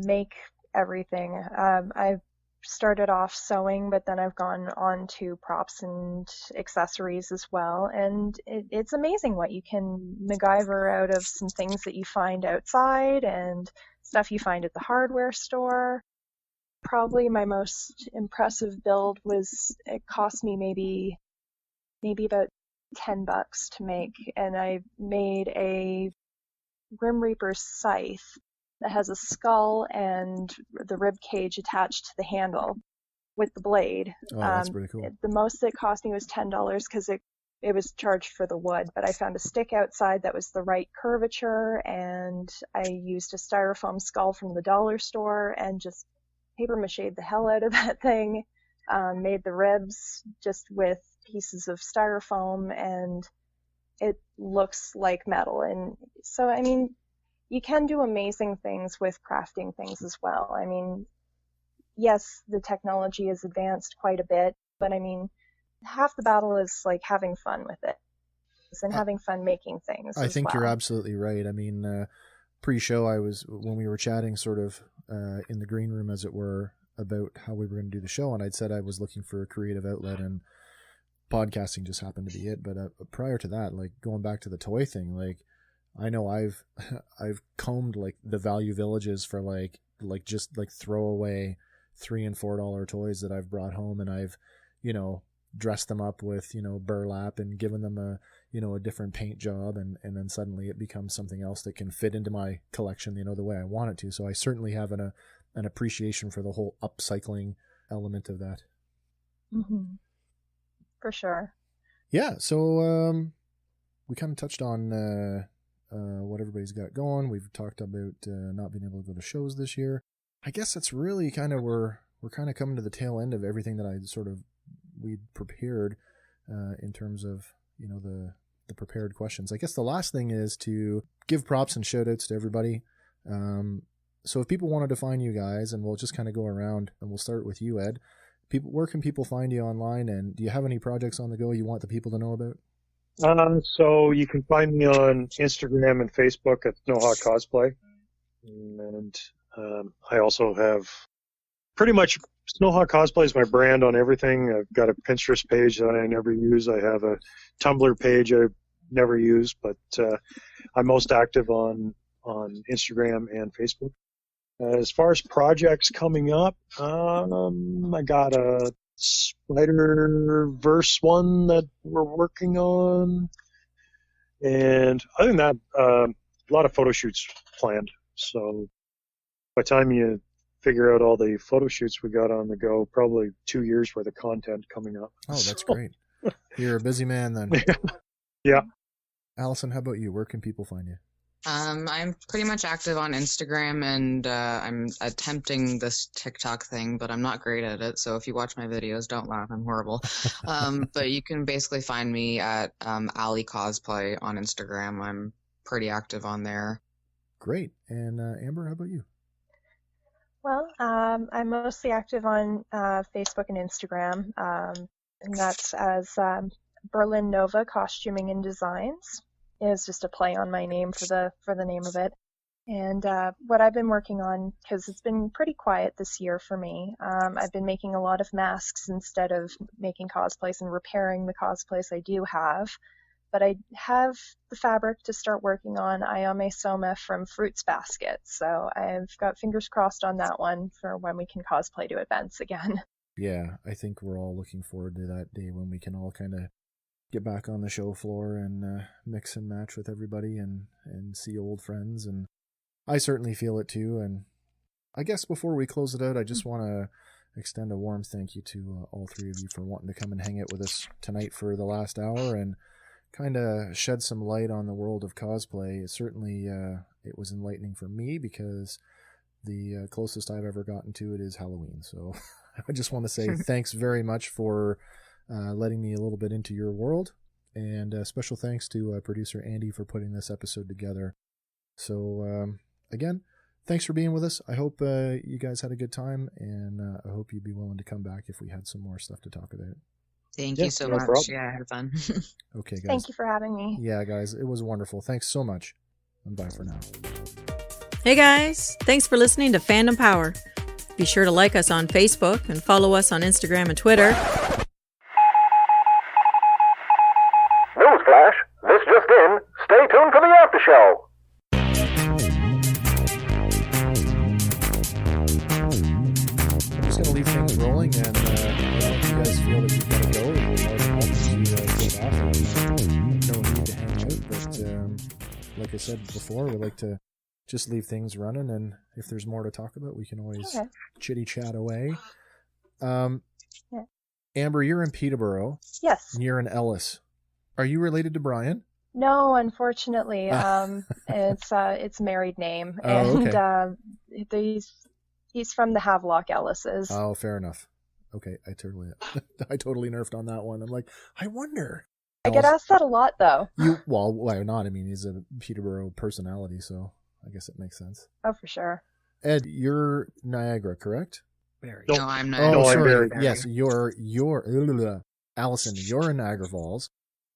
make everything. I've started off sewing, but then I've gone on to props and accessories as well. And it's amazing what you can MacGyver out of some things that you find outside and stuff you find at the hardware store. Probably my most impressive build it cost me maybe about $10 to make, and I made a Grim Reaper's scythe that has a skull and the rib cage attached to the handle with the blade. Oh, that's pretty cool. The most that cost me was $10 because it was charged for the wood, but I found a stick outside that was the right curvature, and I used a styrofoam skull from the dollar store and just paper mache'd the hell out of that thing. Made the ribs just with pieces of styrofoam, and it looks like metal. And so, I mean, you can do amazing things with crafting things as well. I mean, yes, the technology has advanced quite a bit, but I mean, half the battle is like having fun with it and having fun making things. I think you're absolutely right. I mean, pre-show, when we were chatting sort of in the green room, as it were, about how we were going to do the show, and I'd said I was looking for a creative outlet, and podcasting just happened to be it. But prior to that, like going back to the toy thing, like I know I've combed like the Value Villages for like just like throwaway $3 and $4 toys that I've brought home, and I've dressed them up with burlap and given them a different paint job, and then suddenly it becomes something else that can fit into my collection the way I want it to. So I certainly have an appreciation for the whole upcycling element of that. Mm-hmm. For sure. Yeah, so we kind of touched on what everybody's got going. We've talked about not being able to go to shows this year. I guess that's really kind of we're kind of coming to the tail end of everything that we'd prepared in terms of the prepared questions. I guess the last thing is to give props and shout outs to everybody. So if people wanted to find you guys, and we'll just kind of go around, and we'll start with you, Ed. Where can people find you online, and do you have any projects on the go you want the people to know about? So you can find me on Instagram and Facebook at Snowhawk Cosplay, and I also have pretty much Snowhawk Cosplay is my brand on everything. I've got a Pinterest page that I never use. I have a Tumblr page I never use, but I'm most active on Instagram and Facebook. As far as projects coming up, I got a Spider-Verse one that we're working on. And other than that, a lot of photo shoots planned. So by the time you figure out all the photo shoots we got on the go, probably 2 years worth of content coming up. Oh, that's great. You're a busy man then. Yeah. Allison, how about you? Where can people find you? I'm pretty much active on Instagram, and I'm attempting this TikTok thing, but I'm not great at it. So if you watch my videos, don't laugh. I'm horrible. But you can basically find me at Ali Cosplay on Instagram. I'm pretty active on there. Great. And Amber, how about you? Well, I'm mostly active on Facebook and Instagram, and that's as Berlin Nova Costuming and Designs. Is just a play on my name for the name of it. And what I've been working on, because it's been pretty quiet this year for me, I've been making a lot of masks instead of making cosplays and repairing the cosplays I do have. But I have the fabric to start working on Ayame Soma from Fruits Basket. So I've got fingers crossed on that one for when we can cosplay to events again. Yeah, I think we're all looking forward to that day when we can all kind of get back on the show floor and mix and match with everybody and see old friends. And I certainly feel it too. And I guess before we close it out, I just want to extend a warm thank you to all three of you for wanting to come and hang out with us tonight for the last hour and kind of shed some light on the world of cosplay. It certainly it was enlightening for me because the closest I've ever gotten to it is Halloween. So I just want to say thanks very much for letting me a little bit into your world, and special thanks to producer Andy for putting this episode together. So again, thanks for being with us. I hope you guys had a good time, and I hope you'd be willing to come back if we had some more stuff to talk about. Thank you so much. Problem. Yeah, I had fun. Okay, guys. Thank you for having me. Yeah, guys, it was wonderful. Thanks so much. And bye for now. Hey guys, thanks for listening to Fandom Power. Be sure to like us on Facebook and follow us on Instagram and Twitter. Newsflash, this just in. Stay tuned for the after show. I'm just going to leave things rolling, and if you guys feel that you've got to go, you're more than welcome to get off. No need to hang out, but like I said before, we like to just leave things running, and if there's more to talk about, we can always chitty chat away. Amber, you're in Peterborough. Yes. And you're in Ellis. Are you related to Brian? No, unfortunately. It's married name. Oh, and he's from the Havelock Ellises. Oh, fair enough. Okay, I totally nerfed on that one. I'm like, I wonder. I get asked that a lot, though. Well, why not? I mean, he's a Peterborough personality, so I guess it makes sense. Oh, for sure. Ed, you're Niagara, correct? Very. No, I'm not. Oh, I'm sorry. Barry. Yes, you're Allison, you're in Niagara Falls.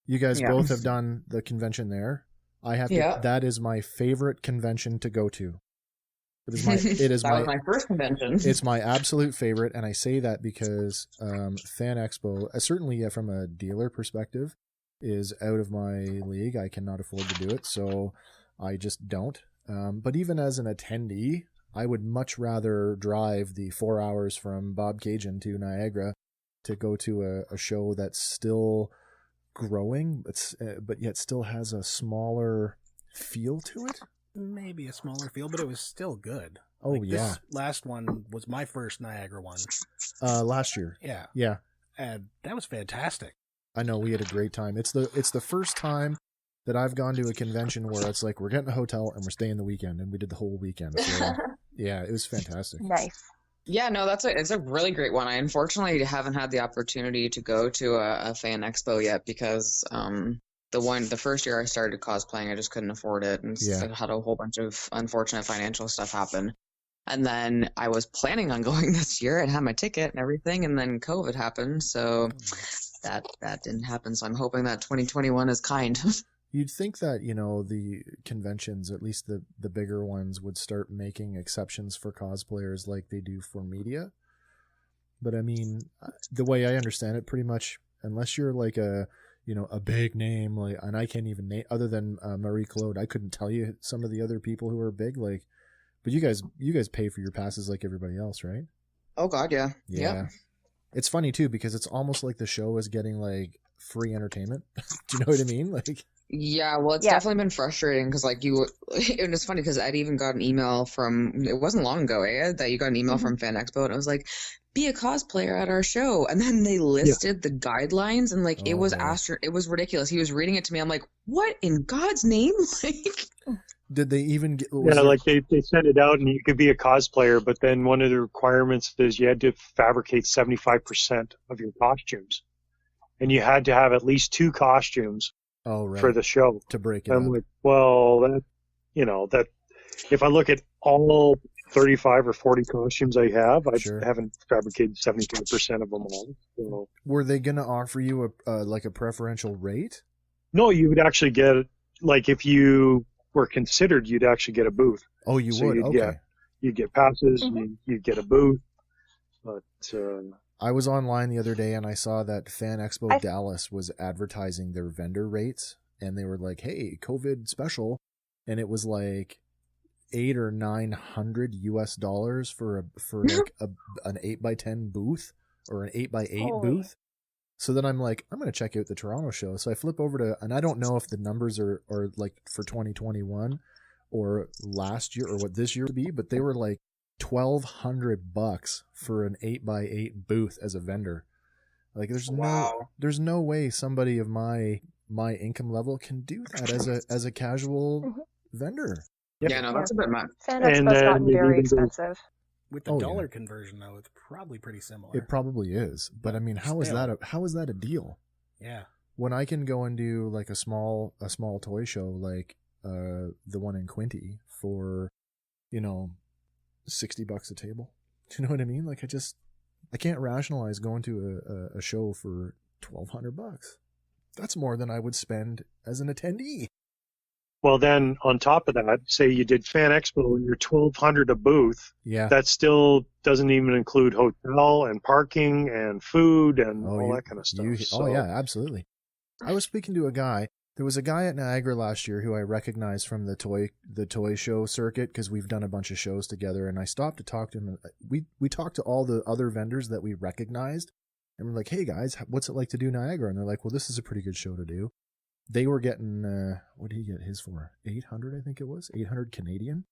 You guys both have done the convention there. I have to, that is my favorite convention to go to. It is was my first convention. It's my absolute favorite, and I say that because Fan Expo, certainly from a dealer perspective, is out of my league. I cannot afford to do it, so I just don't. But even as an attendee, I would much rather drive the 4 hours from Bob Cajun to Niagara to go to a show that's still growing, but yet still has a smaller feel to it. Maybe a smaller feel, but it was still good. Oh, yeah. This last one was my first Niagara one. Last year. Yeah. Yeah. And that was fantastic. I know, we had a great time. It's the first time that I've gone to a convention where it's like we're getting a hotel and we're staying the weekend, and we did the whole weekend. So, yeah, it was fantastic. Nice. Yeah, no, it's a really great one. I unfortunately haven't had the opportunity to go to a fan expo yet because the first year I started cosplaying, I just couldn't afford it, and I had a whole bunch of unfortunate financial stuff happen. And then I was planning on going this year and had my ticket and everything, and then COVID happened, so that didn't happen. So I'm hoping that 2021 is kind. You'd think that, the conventions, at least the bigger ones, would start making exceptions for cosplayers like they do for media. But I mean, the way I understand it, pretty much, unless you're like a big name, like, and I can't even name, other than Marie Claude, I couldn't tell you some of the other people who are big, like, but you guys pay for your passes like everybody else, right? Oh God, yeah. Yeah. It's funny too, because it's almost like the show is getting like free entertainment. Do you know what I mean? Like, yeah, well, it's definitely been frustrating because, like, and it's funny because I'd even got an email it wasn't long ago, Ed, that you got an email from Fan Expo, and it was like, be a cosplayer at our show. And then they listed the guidelines, and, like, it was ridiculous. He was reading it to me. I'm like, what in God's name? Like, did they even get... like they sent it out and you could be a cosplayer, but then one of the requirements is you had to fabricate 75% of your costumes. And you had to have at least 2 costumes. Oh, right. For the show To break it I'm up. like, well, that if I look at all 35 or 40 costumes I have, I haven't fabricated 75% of them all. So. Were they going to offer you a preferential rate? No, you would actually get, like, if you were considered, you'd actually get a booth. Oh, you So would? Okay. You'd get passes, Mhm. you'd get a booth. But I was online the other day and I saw that Fan Expo I- Dallas was advertising their vendor rates, and they were like, "Hey, COVID special," and it was like $800 or $900 for like an 8x10 booth or an 8x8 Holy. booth. So then I'm like, I'm gonna check out the Toronto show. So I flip over to, and I don't know if the numbers are like for 2021 or last year or what this year would be, but they were like $1,200 for an 8x8 booth as a vendor. Like there's no way somebody of my income level can do that as a casual Mhm. vendor. Yeah, no, that's a bit much. Fan And, Expo's gotten they've very even been- expensive. With the Oh, yeah. dollar conversion, though, it's probably pretty similar. It probably is, but I mean, how is Still. that a deal? Yeah. When I can go and do like a small toy show like the one in Quinty for, $60 a table. Do you know what I mean? Like I can't rationalize going to a show for $1,200. That's more than I would spend as an attendee. well, then on top of that, say you did Fan Expo and you're $1,200 a booth. Yeah. That still doesn't even include hotel and parking and food and all that kind of stuff. Oh yeah, absolutely. I was speaking to a guy. There was a guy at Niagara last year who I recognized from the toy show circuit because we've done a bunch of shows together, and I stopped to talk to him. We talked to all the other vendors that we recognized, and we're like, "Hey guys, what's it like to do Niagara?" And they're like, "Well, this is a pretty good show to do." They were getting what did he get his for? 800, I think it was 800 Canadian.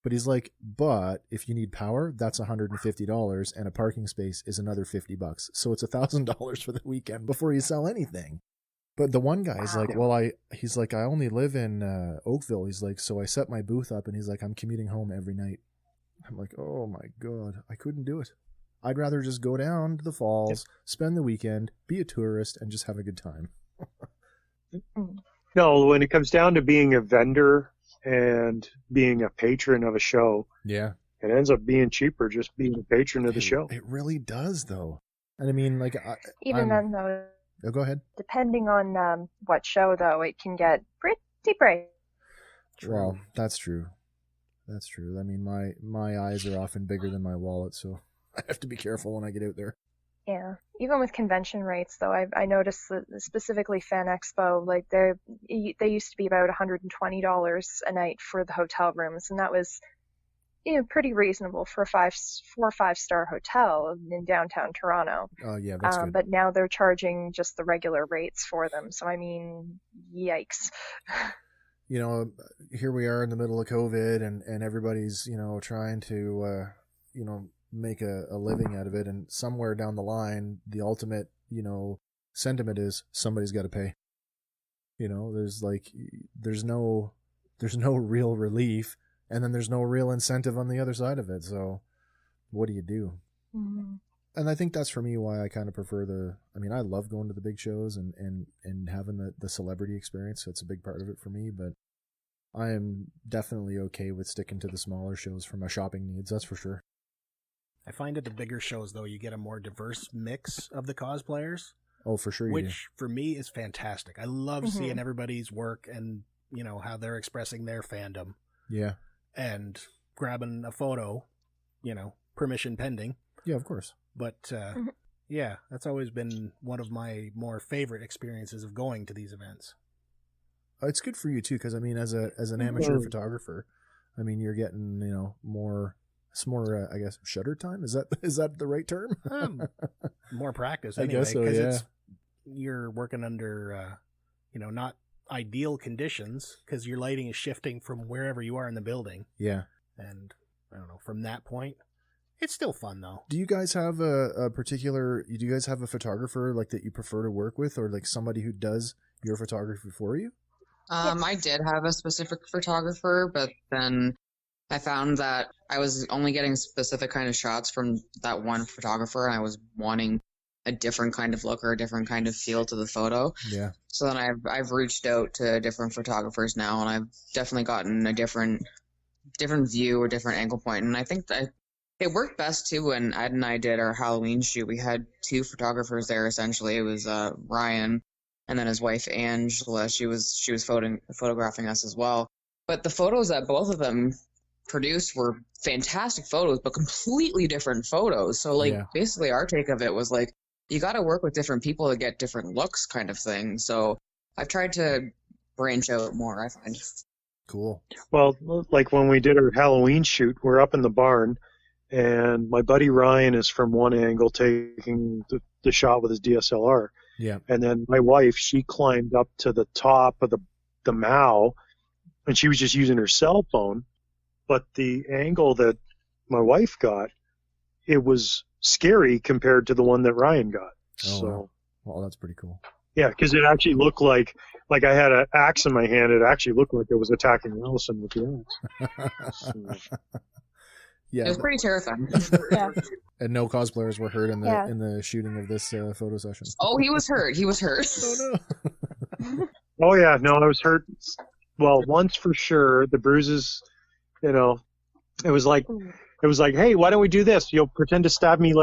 But he's like, but if you need power, that's $150, and a parking space is another $50. So it's $1,000 for the weekend before you sell anything. But the one guy's like, well, he's like, I only live in Oakville. He's like, so I set my booth up, and he's like, I'm commuting home every night. I'm like, oh my God, I couldn't do it. I'd rather just go down to the falls, spend the weekend, be a tourist, and just have a good time. No, when it comes down to being a vendor and being a patron of a show, Yeah. it ends up being cheaper just being a patron of the show. It really does, though. And I mean, like, Then, though, Oh, go ahead. depending on what show, though, it can get pretty pricey. Well, that's true. That's true. I mean, my eyes are often bigger than my wallet, so I have to be careful when I get out there. Yeah, even with convention rates, though, I noticed that specifically Fan Expo, like they used to be about $120 a night for the hotel rooms, and that was pretty reasonable for a 4 or 5 star hotel in downtown Toronto. Oh yeah, that's good. But now they're charging just the regular rates for them. So I mean, yikes. Here we are in the middle of COVID, and everybody's trying to make a living out of it, and somewhere down the line the ultimate sentiment is somebody's got to pay. There's no real relief, and then there's no real incentive on the other side of it, so what do you do? Mm-hmm. And I think that's for me why I kind of prefer I love going to the big shows and having the celebrity experience. That's a big part of it for me, but I am definitely okay with sticking to the smaller shows for my shopping needs, that's for sure. I find at the bigger shows, though, you get a more diverse mix of the cosplayers. Oh, for sure you which, for me, is fantastic. I love seeing everybody's work and, how they're expressing their fandom. Yeah. And grabbing a photo, permission pending. Yeah, of course. But, yeah, that's always been one of my more favorite experiences of going to these events. It's good for you, too, because, as an amateur photographer, you're getting, more... It's more, I guess, shutter time. Is that the right term? More practice, I anyway. guess so, yeah. You're working under, not ideal conditions because your lighting is shifting from wherever you are in the building. Yeah. And I don't know. From that point, it's still fun though. Do you guys have a photographer like that you prefer to work with, or like somebody who does your photography for you? I did have a specific photographer, but then I found that I was only getting specific kind of shots from that one photographer, and I was wanting a different kind of look or a different kind of feel to the photo. Yeah. So then I've reached out to different photographers now, and I've definitely gotten a different view or different angle point. And I think that it worked best too when Ed and I did our Halloween shoot. We had 2 photographers there essentially. It was Ryan and then his wife Angela. She was photographing us as well. But the photos that both of them produced were fantastic photos, but completely different photos. So basically our take of it was like, you got to work with different people to get different looks kind of thing. So I've tried to branch out more, I find. Cool. Well, like when we did our Halloween shoot, we're up in the barn, and my buddy Ryan is from one angle taking the shot with his DSLR. Yeah. And then my wife, she climbed up to the top of the mow, and she was just using her cell phone. But the angle that my wife got, it was scary compared to the one that Ryan got. Oh, so, wow. Well, that's pretty cool. Yeah, because it actually looked like I had an axe in my hand. It actually looked like it was attacking Allison with the axe. So. Yeah, it was pretty terrifying. Yeah. And no cosplayers were hurt in the shooting of this photo session. Oh, he was hurt. Oh no. Oh yeah, no, I was hurt. Well, once for sure. The bruises, it was like, hey, why don't we do this? You'll pretend to stab me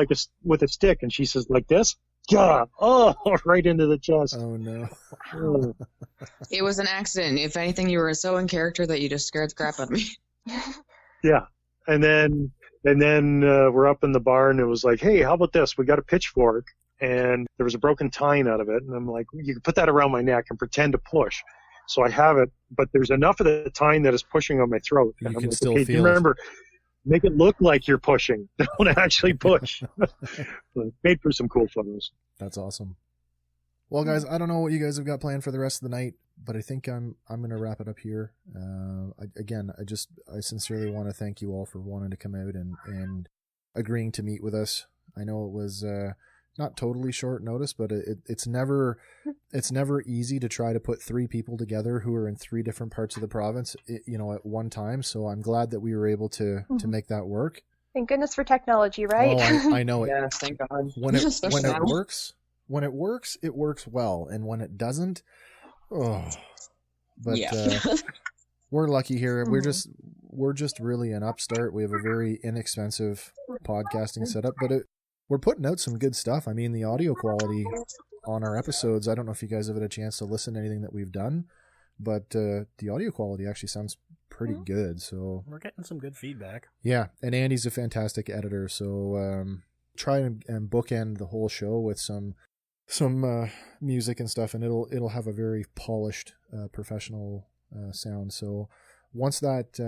with a stick, and she says, like this. Yeah. Oh, right into the chest. Oh no. It was an accident. If anything, you were so in character that you just scared the crap out of me. Yeah. And then we're up in the barn. It was like, hey, how about this? We got a pitchfork, and there was a broken tine out of it. And I'm like, you can put that around my neck and pretend to push. So I have it, but there's enough of the tine that is pushing on my throat. You and can I'm like, still okay, feel remember, make it look like you're pushing. Don't actually push. Made for some cool photos. That's awesome. Well, guys, I don't know what you guys have got planned for the rest of the night, but I think I'm going to wrap it up here. I sincerely want to thank you all for wanting to come out and agreeing to meet with us. I know it was not totally short notice, but it's never easy to try to put three people together who are in three different parts of the province, at one time. So I'm glad that we were able to make that work. Thank goodness for technology, right? Oh, I know it. Yeah, thank God. When it works, it works well, and when it doesn't, we're lucky here. We're just really an upstart. We have a very inexpensive podcasting setup, but we're putting out some good stuff. I mean, the audio quality on our episodes, I don't know if you guys have had a chance to listen to anything that we've done, but the audio quality actually sounds pretty good. So we're getting some good feedback. Yeah, and Andy's a fantastic editor, so try and bookend the whole show with some music and stuff, and it'll have a very polished, professional sound. So once that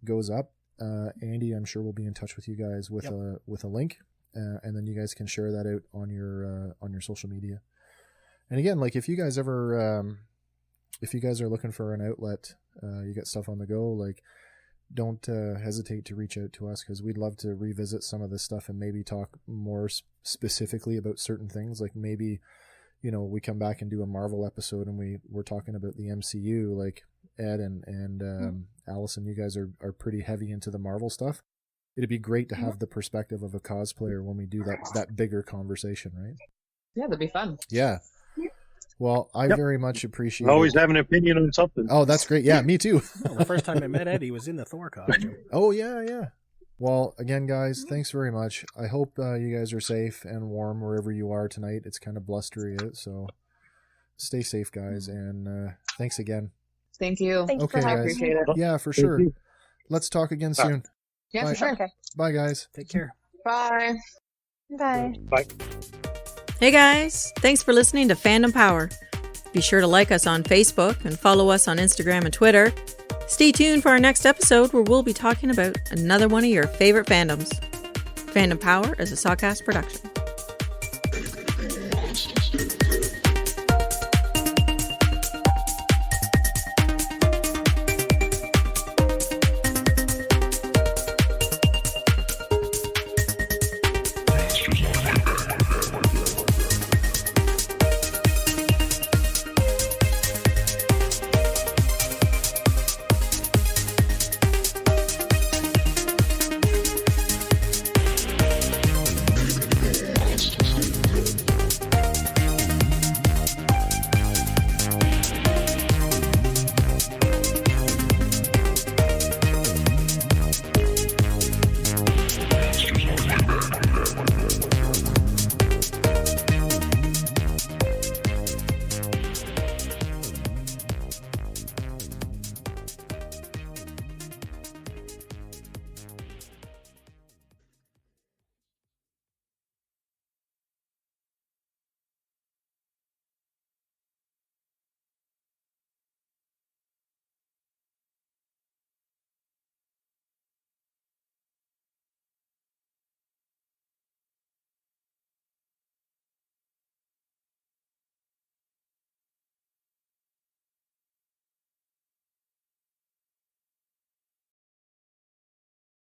goes up, Andy, I'm sure we'll be in touch with you guys with a link, and then you guys can share that out on your social media. And again, like if you guys are looking for an outlet, you got stuff on the go, like don't hesitate to reach out to us, because we'd love to revisit some of this stuff and maybe talk more specifically about certain things. Like maybe, we come back and do a Marvel episode and we're talking about the MCU, like Ed and Allison, you guys are pretty heavy into the Marvel stuff. It'd be great to have the perspective of a cosplayer when we do that bigger conversation, right? Yeah, that'd be fun. Yeah. Well, I very much appreciate it. Always have an opinion on something. Oh, that's great. Yeah, me too. Well, the first time I met Ed, he was in the Thor costume. Oh, yeah. Well, again, guys, thanks very much. I hope you guys are safe and warm wherever you are tonight. It's kind of blustery out, so stay safe, guys, and thanks again. Thank you. Thanks Okay, for I having guys. appreciate it. Yeah, for sure. Let's talk again soon. Yeah, Bye. for sure. Okay. Bye, guys. Take care. Bye. Bye. Bye. Hey guys, thanks for listening to Fandom Power. Be sure to like us on Facebook and follow us on Instagram and Twitter. Stay tuned for our next episode where we'll be talking about another one of your favorite fandoms. Fandom Power is a Sawcast production.